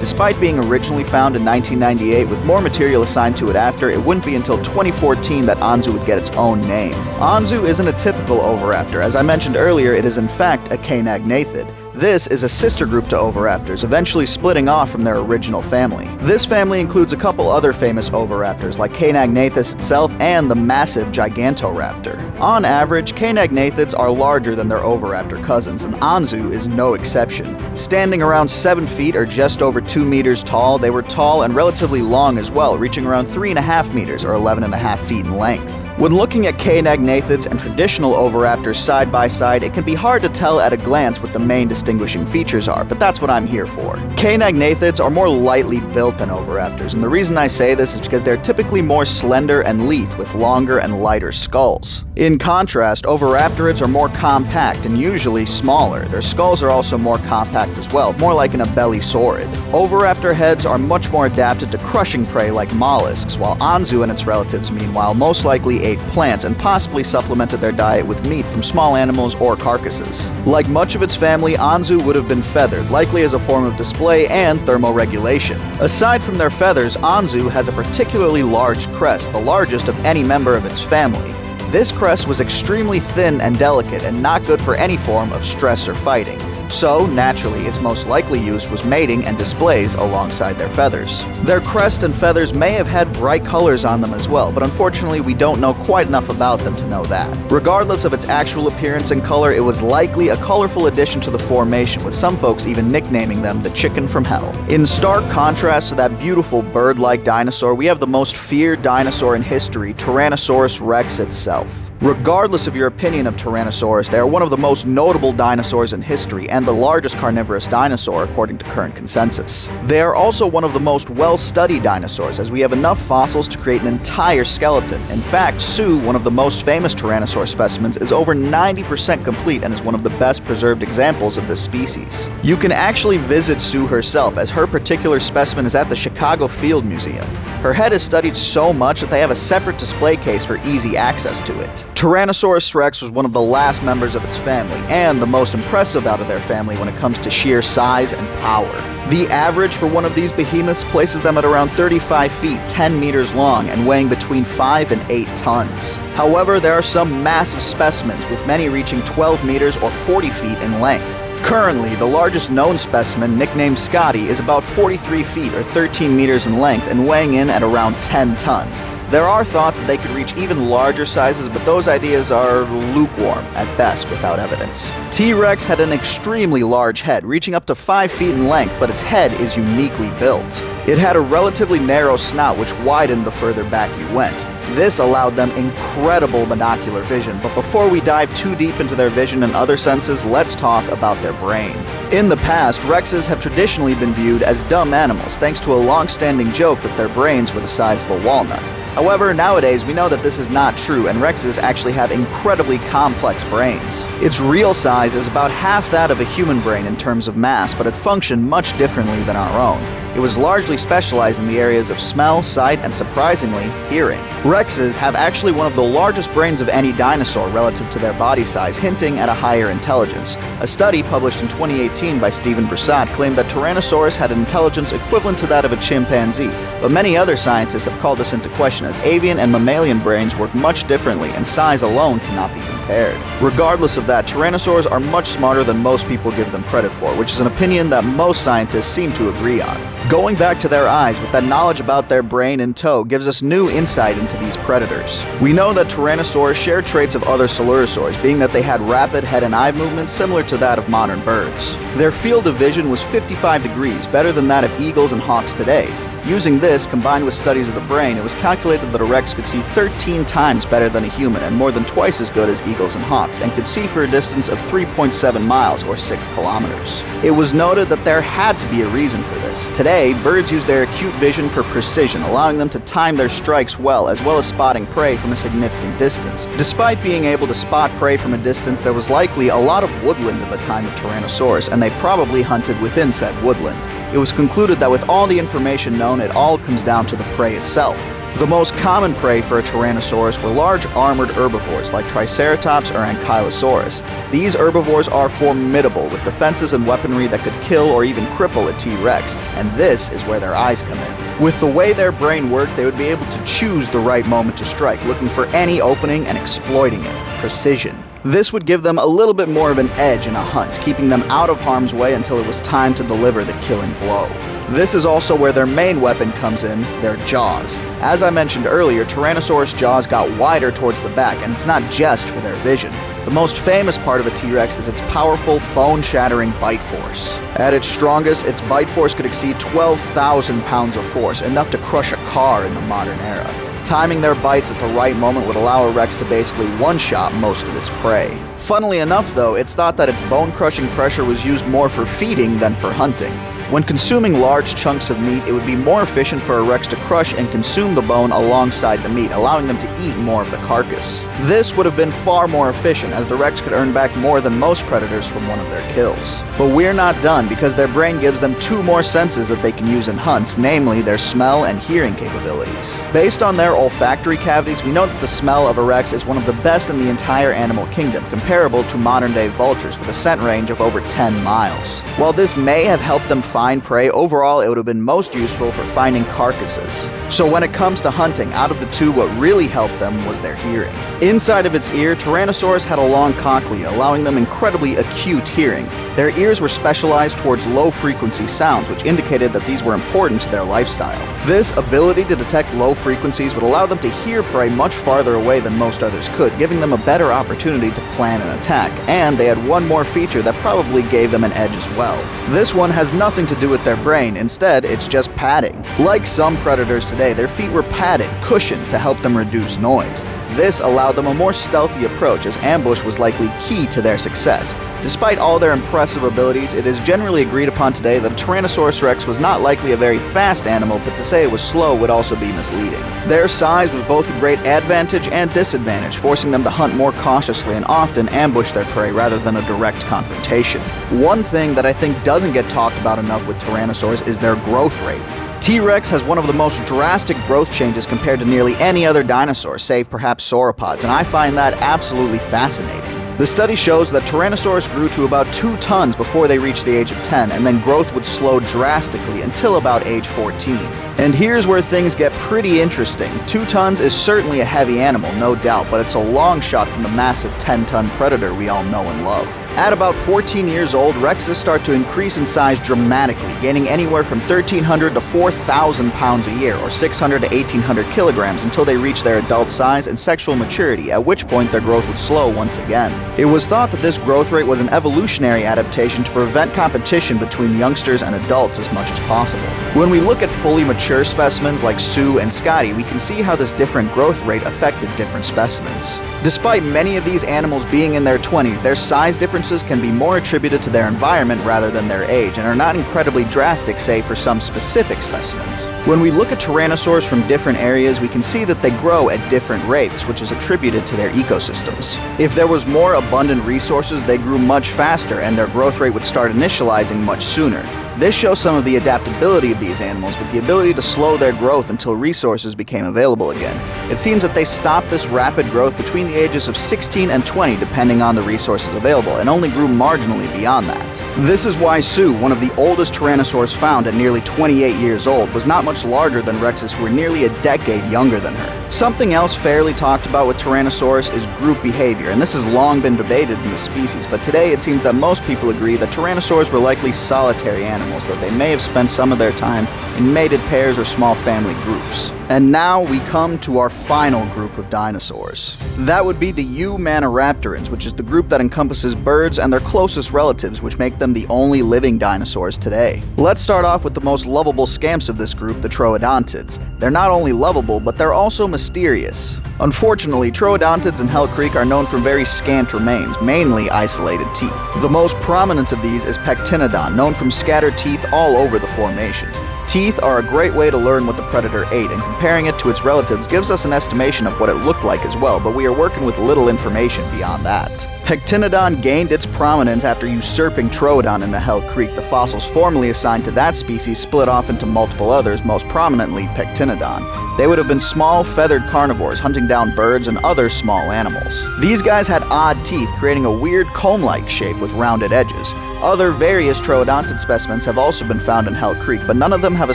[SPEAKER 1] Despite being originally found in 1998 with more material assigned to it after, it wouldn't be until 2014 that Anzu would get its own name. Anzu isn't a typical oviraptor. As I mentioned earlier, it is in fact a caenagnathed. This is a sister group to oviraptors, eventually splitting off from their original family. This family includes a couple other famous oviraptors like Caenagnathes itself and the massive Gigantoraptor. On average, Caenagnathids are larger than their oviraptor cousins, and Anzu is no exception. Standing around 7 feet or just over 2 meters tall, they were tall and relatively long as well, reaching around 3.5 meters or 11.5 feet in length. When looking at Caenagnathids and traditional oviraptors side by side, it can be hard to tell at a glance what the main distinguishing features are, but that's what I'm here for. Caenagnathids are more lightly built than oviraptors, and the reason I say this is because they're typically more slender and lithe with longer and lighter skulls. In contrast, oviraptorids are more compact and usually smaller. Their skulls are also more compact as well, more like an abellisaurid. Oviraptor heads are much more adapted to crushing prey like mollusks, while Anzu and its relatives, meanwhile, most likely ate plants and possibly supplemented their diet with meat from small animals or carcasses. Like much of its family, Anzu would have been feathered, likely as a form of display and thermoregulation. Aside from their feathers, Anzu has a particularly large crest, the largest of any member of its family. This crest was extremely thin and delicate and not good for any form of stress or fighting. So, naturally, its most likely use was mating and displays alongside their feathers. Their crest and feathers may have had bright colors on them as well, but unfortunately we don't know quite enough about them to know that. Regardless of its actual appearance and color, it was likely a colorful addition to the formation, with some folks even nicknaming them the chicken from hell. In stark contrast to that beautiful bird-like dinosaur, we have the most feared dinosaur in history, Tyrannosaurus rex itself. Regardless of your opinion of Tyrannosaurus, they are one of the most notable dinosaurs in history and the largest carnivorous dinosaur according to current consensus. They are also one of the most well-studied dinosaurs, as we have enough fossils to create an entire skeleton. In fact, Sue, one of the most famous Tyrannosaur specimens, is over 90% complete and is one of the best preserved examples of this species. You can actually visit Sue herself, as her particular specimen is at the Chicago Field Museum. Her head is studied so much that they have a separate display case for easy access to it. Tyrannosaurus rex was one of the last members of its family, and the most impressive out of their family when it comes to sheer size and power. The average for one of these behemoths places them at around 35 feet, 10 meters long, and weighing between 5 and 8 tons. However, there are some massive specimens, with many reaching 12 meters or 40 feet in length. Currently, the largest known specimen, nicknamed Scotty, is about 43 feet or 13 meters in length and weighing in at around 10 tons. There are thoughts that they could reach even larger sizes, but those ideas are lukewarm at best without evidence. T-Rex had an extremely large head, reaching up to 5 feet in length, but its head is uniquely built. It had a relatively narrow snout which widened the further back you went. This allowed them incredible binocular vision, but before we dive too deep into their vision and other senses, let's talk about their brain. In the past, Rexes have traditionally been viewed as dumb animals, thanks to a long-standing joke that their brains were the size of a walnut. However, nowadays we know that this is not true, and Rexes actually have incredibly complex brains. Its real size is about half that of a human brain in terms of mass, but it functioned much differently than our own. It was largely specialized in the areas of smell, sight, and surprisingly, hearing. Rexes have actually one of the largest brains of any dinosaur relative to their body size, hinting at a higher intelligence. A study published in 2018 by Stephen Broussard claimed that Tyrannosaurus had an intelligence equivalent to that of a chimpanzee, but many other scientists have called this into question, as avian and mammalian brains work much differently and size alone cannot be compared. Regardless of that, Tyrannosaurs are much smarter than most people give them credit for, which is an opinion that most scientists seem to agree on. Going back to their eyes with that knowledge about their brain in tow gives us new insight into these predators. We know that Tyrannosaurs share traits of other Coelurosaurs, being that they had rapid head and eye movements similar to that of modern birds. Their field of vision was 55 degrees, better than that of eagles and hawks today. Using this, combined with studies of the brain, it was calculated that a rex could see 13 times better than a human and more than twice as good as eagles and hawks, and could see for a distance of 3.7 miles or 6 kilometers. It was noted that there had to be a reason for this. Today, birds use their acute vision for precision, allowing them to time their strikes well as spotting prey from a significant distance. Despite being able to spot prey from a distance, there was likely a lot of woodland at the time of Tyrannosaurus, and they probably hunted within said woodland. It was concluded that with all the information known, it all comes down to the prey itself. The most common prey for a Tyrannosaurus were large armored herbivores like Triceratops or Ankylosaurs. These herbivores are formidable with defenses and weaponry that could kill or even cripple a T-Rex, and this is where their eyes come in. With the way their brain worked, they would be able to choose the right moment to strike, looking for any opening and exploiting it. Precision. This would give them a little bit more of an edge in a hunt, keeping them out of harm's way until it was time to deliver the killing blow. This is also where their main weapon comes in, their jaws. As I mentioned earlier, Tyrannosaurus' jaws got wider towards the back, and it's not just for their vision. The most famous part of a T-Rex is its powerful, bone-shattering bite force. At its strongest, its bite force could exceed 12,000 pounds of force, enough to crush a car in the modern era. Timing their bites at the right moment would allow a Rex to basically one-shot most of its prey. Funnily enough, though, it's thought that its bone-crushing pressure was used more for feeding than for hunting. When consuming large chunks of meat, it would be more efficient for a Rex to crush and consume the bone alongside the meat, allowing them to eat more of the carcass. This would have been far more efficient, as the Rex could earn back more than most predators from one of their kills. But we're not done, because their brain gives them two more senses that they can use in hunts, namely their smell and hearing capabilities. Based on their olfactory cavities, we know that the smell of a Rex is one of the best in the entire animal kingdom, comparable to modern-day vultures with a scent range of over 10 miles. While this may have helped them find prey, overall it would have been most useful for finding carcasses. So when it comes to hunting, out of the two, what really helped them was their hearing. Inside of its ear, Tyrannosaurus had a long cochlea, allowing them incredibly acute hearing. Their ears were specialized towards low-frequency sounds, which indicated that these were important to their lifestyle. This ability to detect low frequencies would allow them to hear prey much farther away than most others could, giving them a better opportunity to plan an attack, and they had one more feature that probably gave them an edge as well. This one has nothing to do with their brain, instead it's just padding. Like some predators today, their feet were padded, cushioned to help them reduce noise. This allowed them a more stealthy approach, as ambush was likely key to their success. Despite all their impressive abilities, it is generally agreed upon today that Tyrannosaurus rex was not likely a very fast animal, but to say it was slow would also be misleading. Their size was both a great advantage and disadvantage, forcing them to hunt more cautiously and often ambush their prey rather than a direct confrontation. One thing that I think doesn't get talked about enough with Tyrannosaurs is their growth rate. T-Rex has one of the most drastic growth changes compared to nearly any other dinosaur, save perhaps sauropods, and I find that absolutely fascinating. The study shows that Tyrannosaurus grew to about 2 tons before they reached the age of 10, and then growth would slow drastically until about age 14. And here's where things get pretty interesting. 2 tons is certainly a heavy animal, no doubt, but it's a long shot from the massive 10-ton predator we all know and love. At about 14 years old, Rexes start to increase in size dramatically, gaining anywhere from 1,300 to 4,000 pounds a year, or 600 to 1,800 kilograms, until they reach their adult size and sexual maturity, at which point their growth would slow once again. It was thought that this growth rate was an evolutionary adaptation to prevent competition between youngsters and adults as much as possible. When we look at fully mature specimens like Sue and Scotty, we can see how this different growth rate affected different specimens. Despite many of these animals being in their 20s, their size differences can be more attributed to their environment rather than their age, and are not incredibly drastic, say, for some specific specimens. When we look at Tyrannosaurs from different areas, we can see that they grow at different rates, which is attributed to their ecosystems. If there was more abundant resources, they grew much faster, and their growth rate would start initializing much sooner. This shows some of the adaptability of these animals, with the ability to slow their growth until resources became available again. It seems that they stopped this rapid growth between the ages of 16 and 20, depending on the resources available, and only grew marginally beyond that. This is why Sue, one of the oldest Tyrannosaurs found at nearly 28 years old, was not much larger than Rexes who were nearly a decade younger than her. Something else fairly talked about with Tyrannosaurus is group behavior, and this has long been debated in the species, but today it seems that most people agree that Tyrannosaurs were likely solitary animals, though they may have spent some of their time in mated pairs or small family groups. And now we come to our final group of dinosaurs. That would be the Eumanniraptorans, which is the group that encompasses birds and their closest relatives, which make them the only living dinosaurs today. Let's start off with the most lovable scamps of this group, the Troodontids. They're not only lovable, but they're also mysterious. Unfortunately, Troodontids in Hell Creek are known for very scant remains, mainly isolated teeth. The most prominent of these is Pectinodon, known from scattered teeth all over the formation. Teeth are a great way to learn what the predator ate, and comparing it to its relatives gives us an estimation of what it looked like as well, but we are working with little information beyond that. Pectinodon gained its prominence after usurping Troodon in the Hell Creek. The fossils formerly assigned to that species split off into multiple others, most prominently Pectinodon. They would have been small, feathered carnivores hunting down birds and other small animals. These guys had odd teeth, creating a weird comb-like shape with rounded edges. Other various troodontid specimens have also been found in Hell Creek, but none of them have a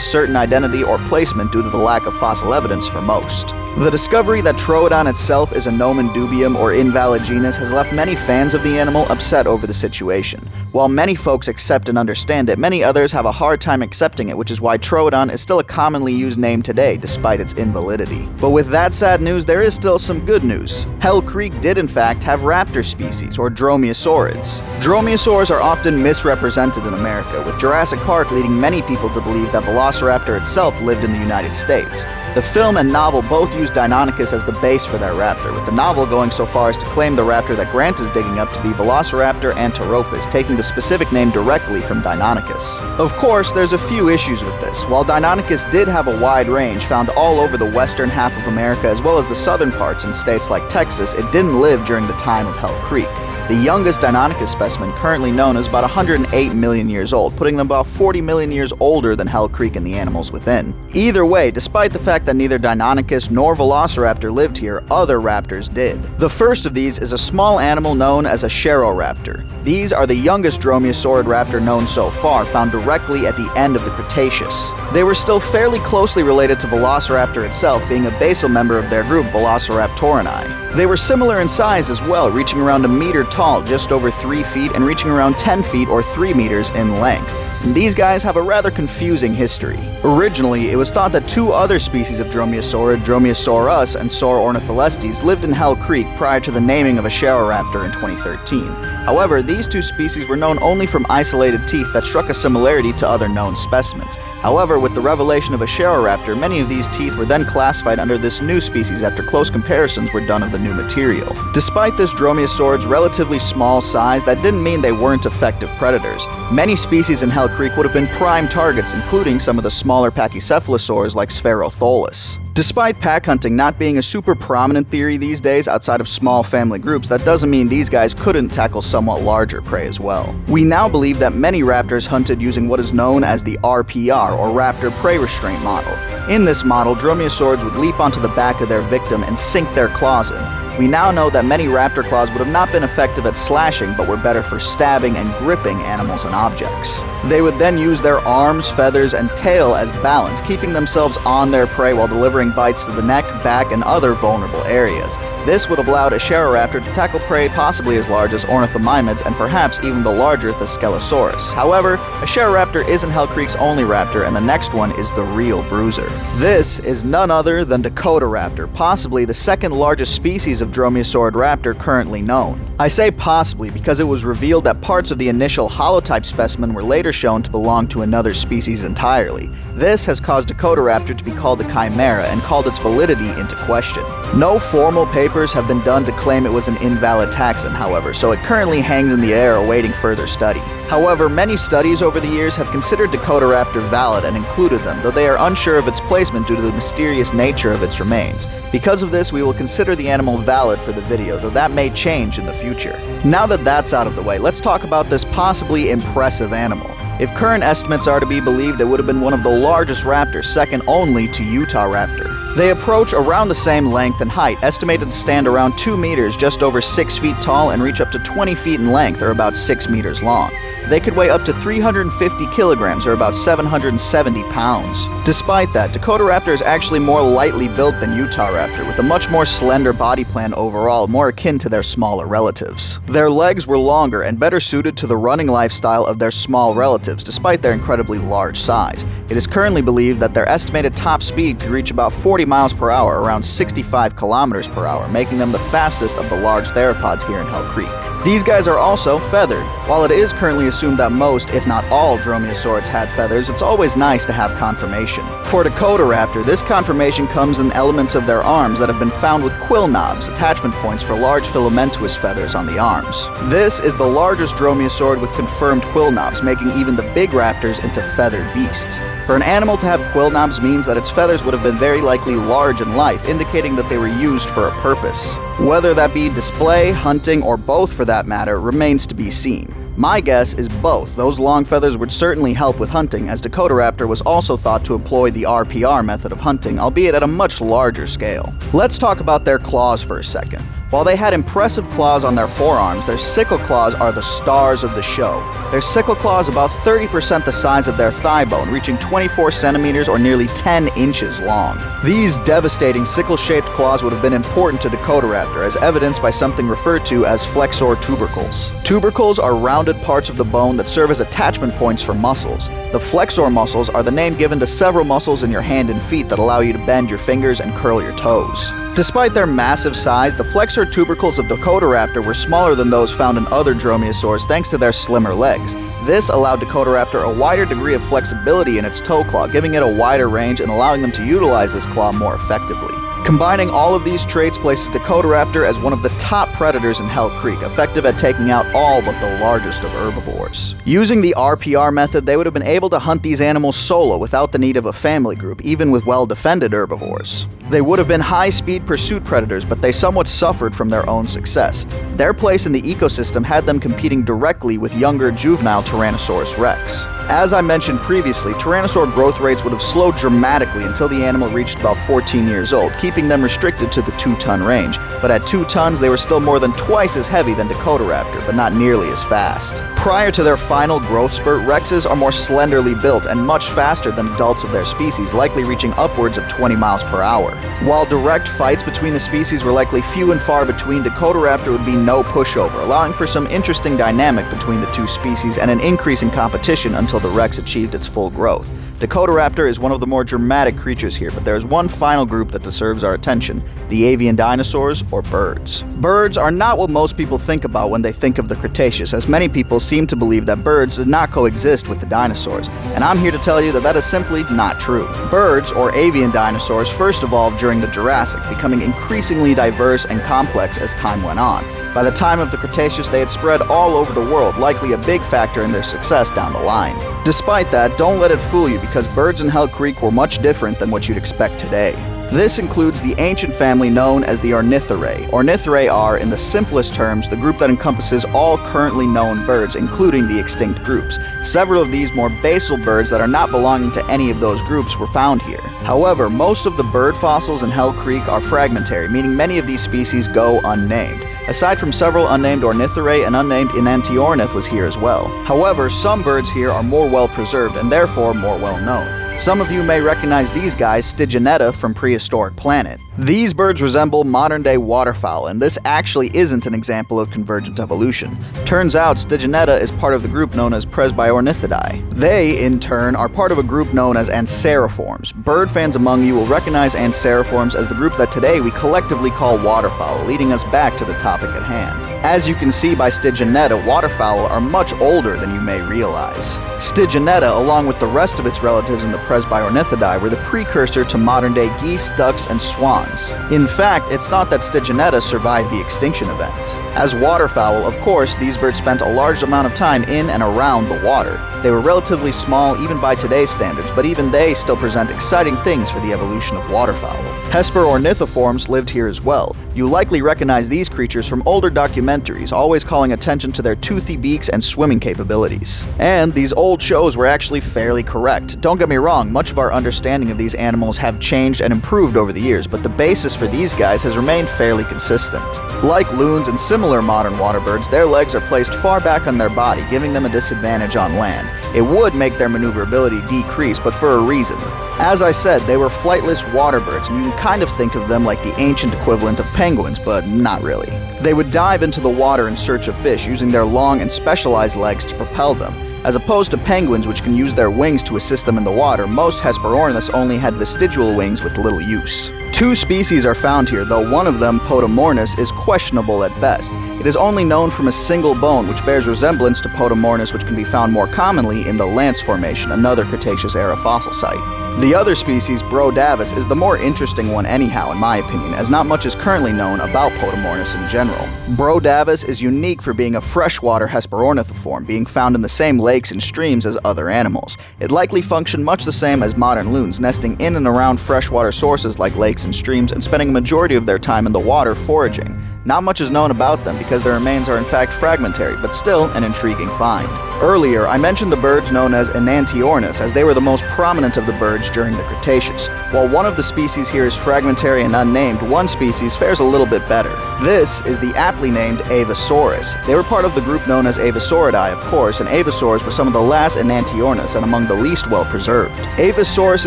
[SPEAKER 1] certain identity or placement due to the lack of fossil evidence for most. The discovery that Troodon itself is a nomen dubium or invalid genus has left many fans of the animal upset over the situation. While many folks accept and understand it, many others have a hard time accepting it, which is why Troodon is still a commonly used name today, despite its invalidity. But with that sad news, there is still some good news. Hell Creek did in fact have raptor species, or Dromaeosaurids. Dromaeosaurs are often misrepresented in America, with Jurassic Park leading many people to believe that Velociraptor itself lived in the United States. The film and novel both use Deinonychus as the base for their raptor, with the novel going so far as to claim the raptor that Grant is digging up to be Velociraptor anteropus, taking the specific name directly from Deinonychus. Of course, there's a few issues with this. While Deinonychus did have a wide range, found all over the western half of America as well as the southern parts in states like Texas, it didn't live during the time of Hell Creek. The youngest Deinonychus specimen currently known is about 108 million years old, putting them about 40 million years older than Hell Creek and the animals within. Either way, despite the fact that neither Deinonychus nor Velociraptor lived here, other raptors did. The first of these is a small animal known as a Ceroraptor. These are the youngest dromaeosaurid raptor known so far, found directly at the end of the Cretaceous. They were still fairly closely related to Velociraptor itself, being a basal member of their group Velociraptorini. They were similar in size as well, reaching around a meter tall, just over 3 feet, and reaching around 10 feet or 3 meters in length. And these guys have a rather confusing history. Originally, it was thought that two other species of Dromaeosaurid, Dromaeosaurus and Sauroornitholestes, lived in Hell Creek prior to the naming of a Ceroraptor in 2013. However, these two species were known only from isolated teeth that struck a similarity to other known specimens. However, with the revelation of a Ceroraptor, many of these teeth were then classified under this new species after close comparisons were done of the new material. Despite this Dromaeosaurid's relatively small size, that didn't mean they weren't effective predators. Many species in Hell Creek would have been prime targets, including some of the smaller Pachycephalosaurs like Spherotholus. Despite pack hunting not being a super prominent theory these days outside of small family groups, that doesn't mean these guys couldn't tackle somewhat larger prey as well. We now believe that many raptors hunted using what is known as the RPR, or Raptor Prey Restraint model. In this model, Dromaeosaurids would leap onto the back of their victim and sink their claws in. We now know that many raptor claws would have not been effective at slashing, but were better for stabbing and gripping animals and objects. They would then use their arms, feathers, and tail as balance, keeping themselves on their prey while delivering bites to the neck, back, and other vulnerable areas. This would have allowed a Ceroraptor to tackle prey possibly as large as Ornithomimids and perhaps even the larger Thescelosaurus. However, a Ceroraptor isn't Hell Creek's only raptor, and the next one is the real bruiser. This is none other than Dakotaraptor, possibly the second largest species of Dromaeosaurid raptor currently known. I say possibly because it was revealed that parts of the initial holotype specimen were later shown to belong to another species entirely. This has caused Dakotaraptor to be called a chimera and called its validity into question. No formal papers have been done to claim it was an invalid taxon, however, so it currently hangs in the air awaiting further study. However, many studies over the years have considered Dakotaraptor valid and included them, though they are unsure of its placement due to the mysterious nature of its remains. Because of this, we will consider the animal valid for the video, though that may change in the future. Now that that's out of the way, let's talk about this possibly impressive animal. If current estimates are to be believed, it would have been one of the largest raptors, second only to Utahraptor. They approach around the same length and height, estimated to stand around 2 meters, just over 6 feet tall, and reach up to 20 feet in length, or about 6 meters long. They could weigh up to 350 kilograms, or about 770 pounds. Despite that, Dakotaraptor is actually more lightly built than Utahraptor, with a much more slender body plan overall, more akin to their smaller relatives. Their legs were longer and better suited to the running lifestyle of their small relatives, despite their incredibly large size. It is currently believed that their estimated top speed could reach about 40 miles per hour, around 65 kilometers per hour, making them the fastest of the large theropods here in Hell Creek. These guys are also feathered. While it is currently assumed that most, if not all, Dromaeosaurids had feathers, it's always nice to have confirmation. For Dakotaraptor, this confirmation comes in elements of their arms that have been found with quill knobs, attachment points for large filamentous feathers on the arms. This is the largest Dromaeosaurid with confirmed quill knobs, making even the big raptors into feathered beasts. For an animal to have quill knobs means that its feathers would have been very likely large in life, indicating that they were used for a purpose. Whether that be display, hunting, or both for that matter, remains to be seen. My guess is both. Those long feathers would certainly help with hunting, as Dakotaraptor was also thought to employ the RPR method of hunting, albeit at a much larger scale. Let's talk about their claws for a second. While they had impressive claws on their forearms, their sickle claws are the stars of the show. Their sickle claw is about 30% the size of their thigh bone, reaching 24 centimeters or nearly 10 inches long. These devastating sickle-shaped claws would have been important to Dakotaraptor, as evidenced by something referred to as flexor tubercles. Tubercles are rounded parts of the bone that serve as attachment points for muscles. The flexor muscles are the name given to several muscles in your hand and feet that allow you to bend your fingers and curl your toes. Despite their massive size, the flexor tubercles of Dakotaraptor were smaller than those found in other Dromaeosaurs thanks to their slimmer legs. This allowed Dakotaraptor a wider degree of flexibility in its toe claw, giving it a wider range and allowing them to utilize this claw more effectively. Combining all of these traits places Dakotaraptor as one of the top predators in Hell Creek, effective at taking out all but the largest of herbivores. Using the RPR method, they would have been able to hunt these animals solo without the need of a family group, even with well-defended herbivores. They would have been high-speed pursuit predators, but they somewhat suffered from their own success. Their place in the ecosystem had them competing directly with younger juvenile Tyrannosaurus rex. As I mentioned previously, Tyrannosaur growth rates would have slowed dramatically until the animal reached about 14 years old, keeping them restricted to the 2-ton range. But at 2 tons, they were still more than twice as heavy than Dakotaraptor, but not nearly as fast. Prior to their final growth spurt, rexes are more slenderly built and much faster than adults of their species, likely reaching upwards of 20 miles per hour. While direct fights between the species were likely few and far between, Dakotaraptor would be no pushover, allowing for some interesting dynamic between the two species and an increase in competition until the rex achieved its full growth. Dakotaraptor is one of the more dramatic creatures here, but there is one final group that deserves our attention: the avian dinosaurs, or birds. Birds are not what most people think about when they think of the Cretaceous, as many people seem to believe that birds did not coexist with the dinosaurs, and I'm here to tell you that that is simply not true. Birds, or avian dinosaurs, first evolved during the Jurassic, becoming increasingly diverse and complex as time went on. By the time of the Cretaceous, they had spread all over the world, likely a big factor in their success down the line. Despite that, don't let it fool you, because birds in Hell Creek were much different than what you'd expect today. This includes the ancient family known as the Ornitherae. Ornitherae are, in the simplest terms, the group that encompasses all currently known birds, including the extinct groups. Several of these more basal birds that are not belonging to any of those groups were found here. However, most of the bird fossils in Hell Creek are fragmentary, meaning many of these species go unnamed. Aside from several unnamed Ornitherae, an unnamed Enantiornith was here as well. However, some birds here are more well preserved and therefore more well known. Some of you may recognize these guys, Stygianetta from Prehistoric Planet. These birds resemble modern-day waterfowl, and this actually isn't an example of convergent evolution. Turns out, Stygianetta is part of the group known as Presbyornithidae. They, in turn, are part of a group known as Anseriforms. Bird fans among you will recognize Anseriforms as the group that today we collectively call waterfowl, leading us back to the topic at hand. As you can see by Stygianetta, waterfowl are much older than you may realize. Stygianetta, along with the rest of its relatives in the Presbyornithidae, were the precursor to modern-day geese, ducks, and swans. In fact, it's thought that Stygianetta survived the extinction event. As waterfowl, of course, these birds spent a large amount of time in and around the water. They were relatively small even by today's standards, but even they still present exciting things for the evolution of waterfowl. Hesperornithoforms lived here as well. You likely recognize these creatures from older documentaries, always calling attention to their toothy beaks and swimming capabilities. And these old shows were actually fairly correct. Don't get me wrong, much of our understanding of these animals have changed and improved over the years, but the basis for these guys has remained fairly consistent. Like loons and similar modern water birds, their legs are placed far back on their body, giving them a disadvantage on land. It would make their maneuverability decrease, but for a reason. As I said, they were flightless water birds, and you can kind of think of them like the ancient equivalent of penguins, but not really. They would dive into the water in search of fish, using their long and specialized legs to propel them. As opposed to penguins, which can use their wings to assist them in the water, most Hesperorniths only had vestigial wings with little use. 2 species are found here, though one of them, Podomornis, is questionable at best. It is only known from a single bone, which bears resemblance to Podomornis, which can be found more commonly in the Lance Formation, another Cretaceous-era fossil site. The other species, Brodavis, is the more interesting one anyhow, in my opinion, as not much is currently known about Podomornis in general. Brodavis is unique for being a freshwater Hesperornithiform, being found in the same lakes and streams as other animals. It likely functioned much the same as modern loons, nesting in and around freshwater sources like lakes and streams and spending a majority of their time in the water foraging. Not much is known about them because their remains are in fact fragmentary, but still an intriguing find. Earlier, I mentioned the birds known as Enantiornis, as they were the most prominent of the birds during the Cretaceous. While one of the species here is fragmentary and unnamed, one species fares a little bit better. This is the aptly named Avisaurus. They were part of the group known as Avisauridae, of course, and Avisaurs were some of the last Enantiornis and among the least well preserved. Avisaurus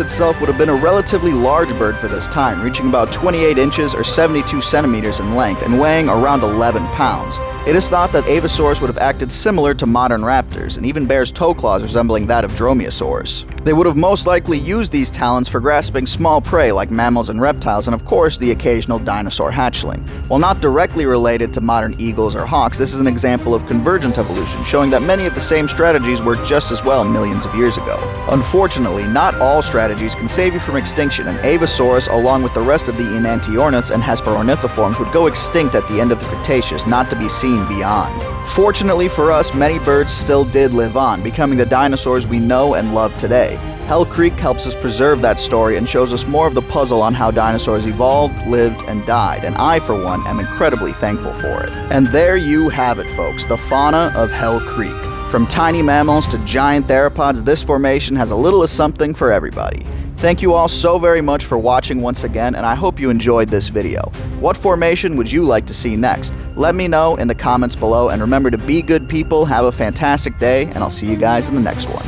[SPEAKER 1] itself would have been a relatively large bird for this time, reaching about 28 inches or 72 centimeters in length and weighing around 11 pounds. It is thought that Avisaurus would have acted similar to modern raptors, and even bears toe claws resembling that of Dromaeosaurs. They would have most likely used these talons for grasping small prey like mammals and reptiles, and of course the occasional dinosaur hatchling. While not directly related to modern eagles or hawks, this is an example of convergent evolution, showing that many of the same strategies worked just as well millions of years ago. Unfortunately, not all strategies can save you from extinction, and Avisaurus, along with the rest of the Enantiorniths and Hesperornithiforms, would go extinct at the end of the Cretaceous, not to be seen beyond. Fortunately for us, many birds still did live on, becoming the dinosaurs we know and love today. Hell Creek helps us preserve that story and shows us more of the puzzle on how dinosaurs evolved, lived, and died, and I, for one, am incredibly thankful for it. And there you have it, folks, the fauna of Hell Creek. From tiny mammals to giant theropods, this formation has a little of something for everybody. Thank you all so very much for watching once again, and I hope you enjoyed this video. What formation would you like to see next? Let me know in the comments below, and remember to be good people, have a fantastic day, and I'll see you guys in the next one.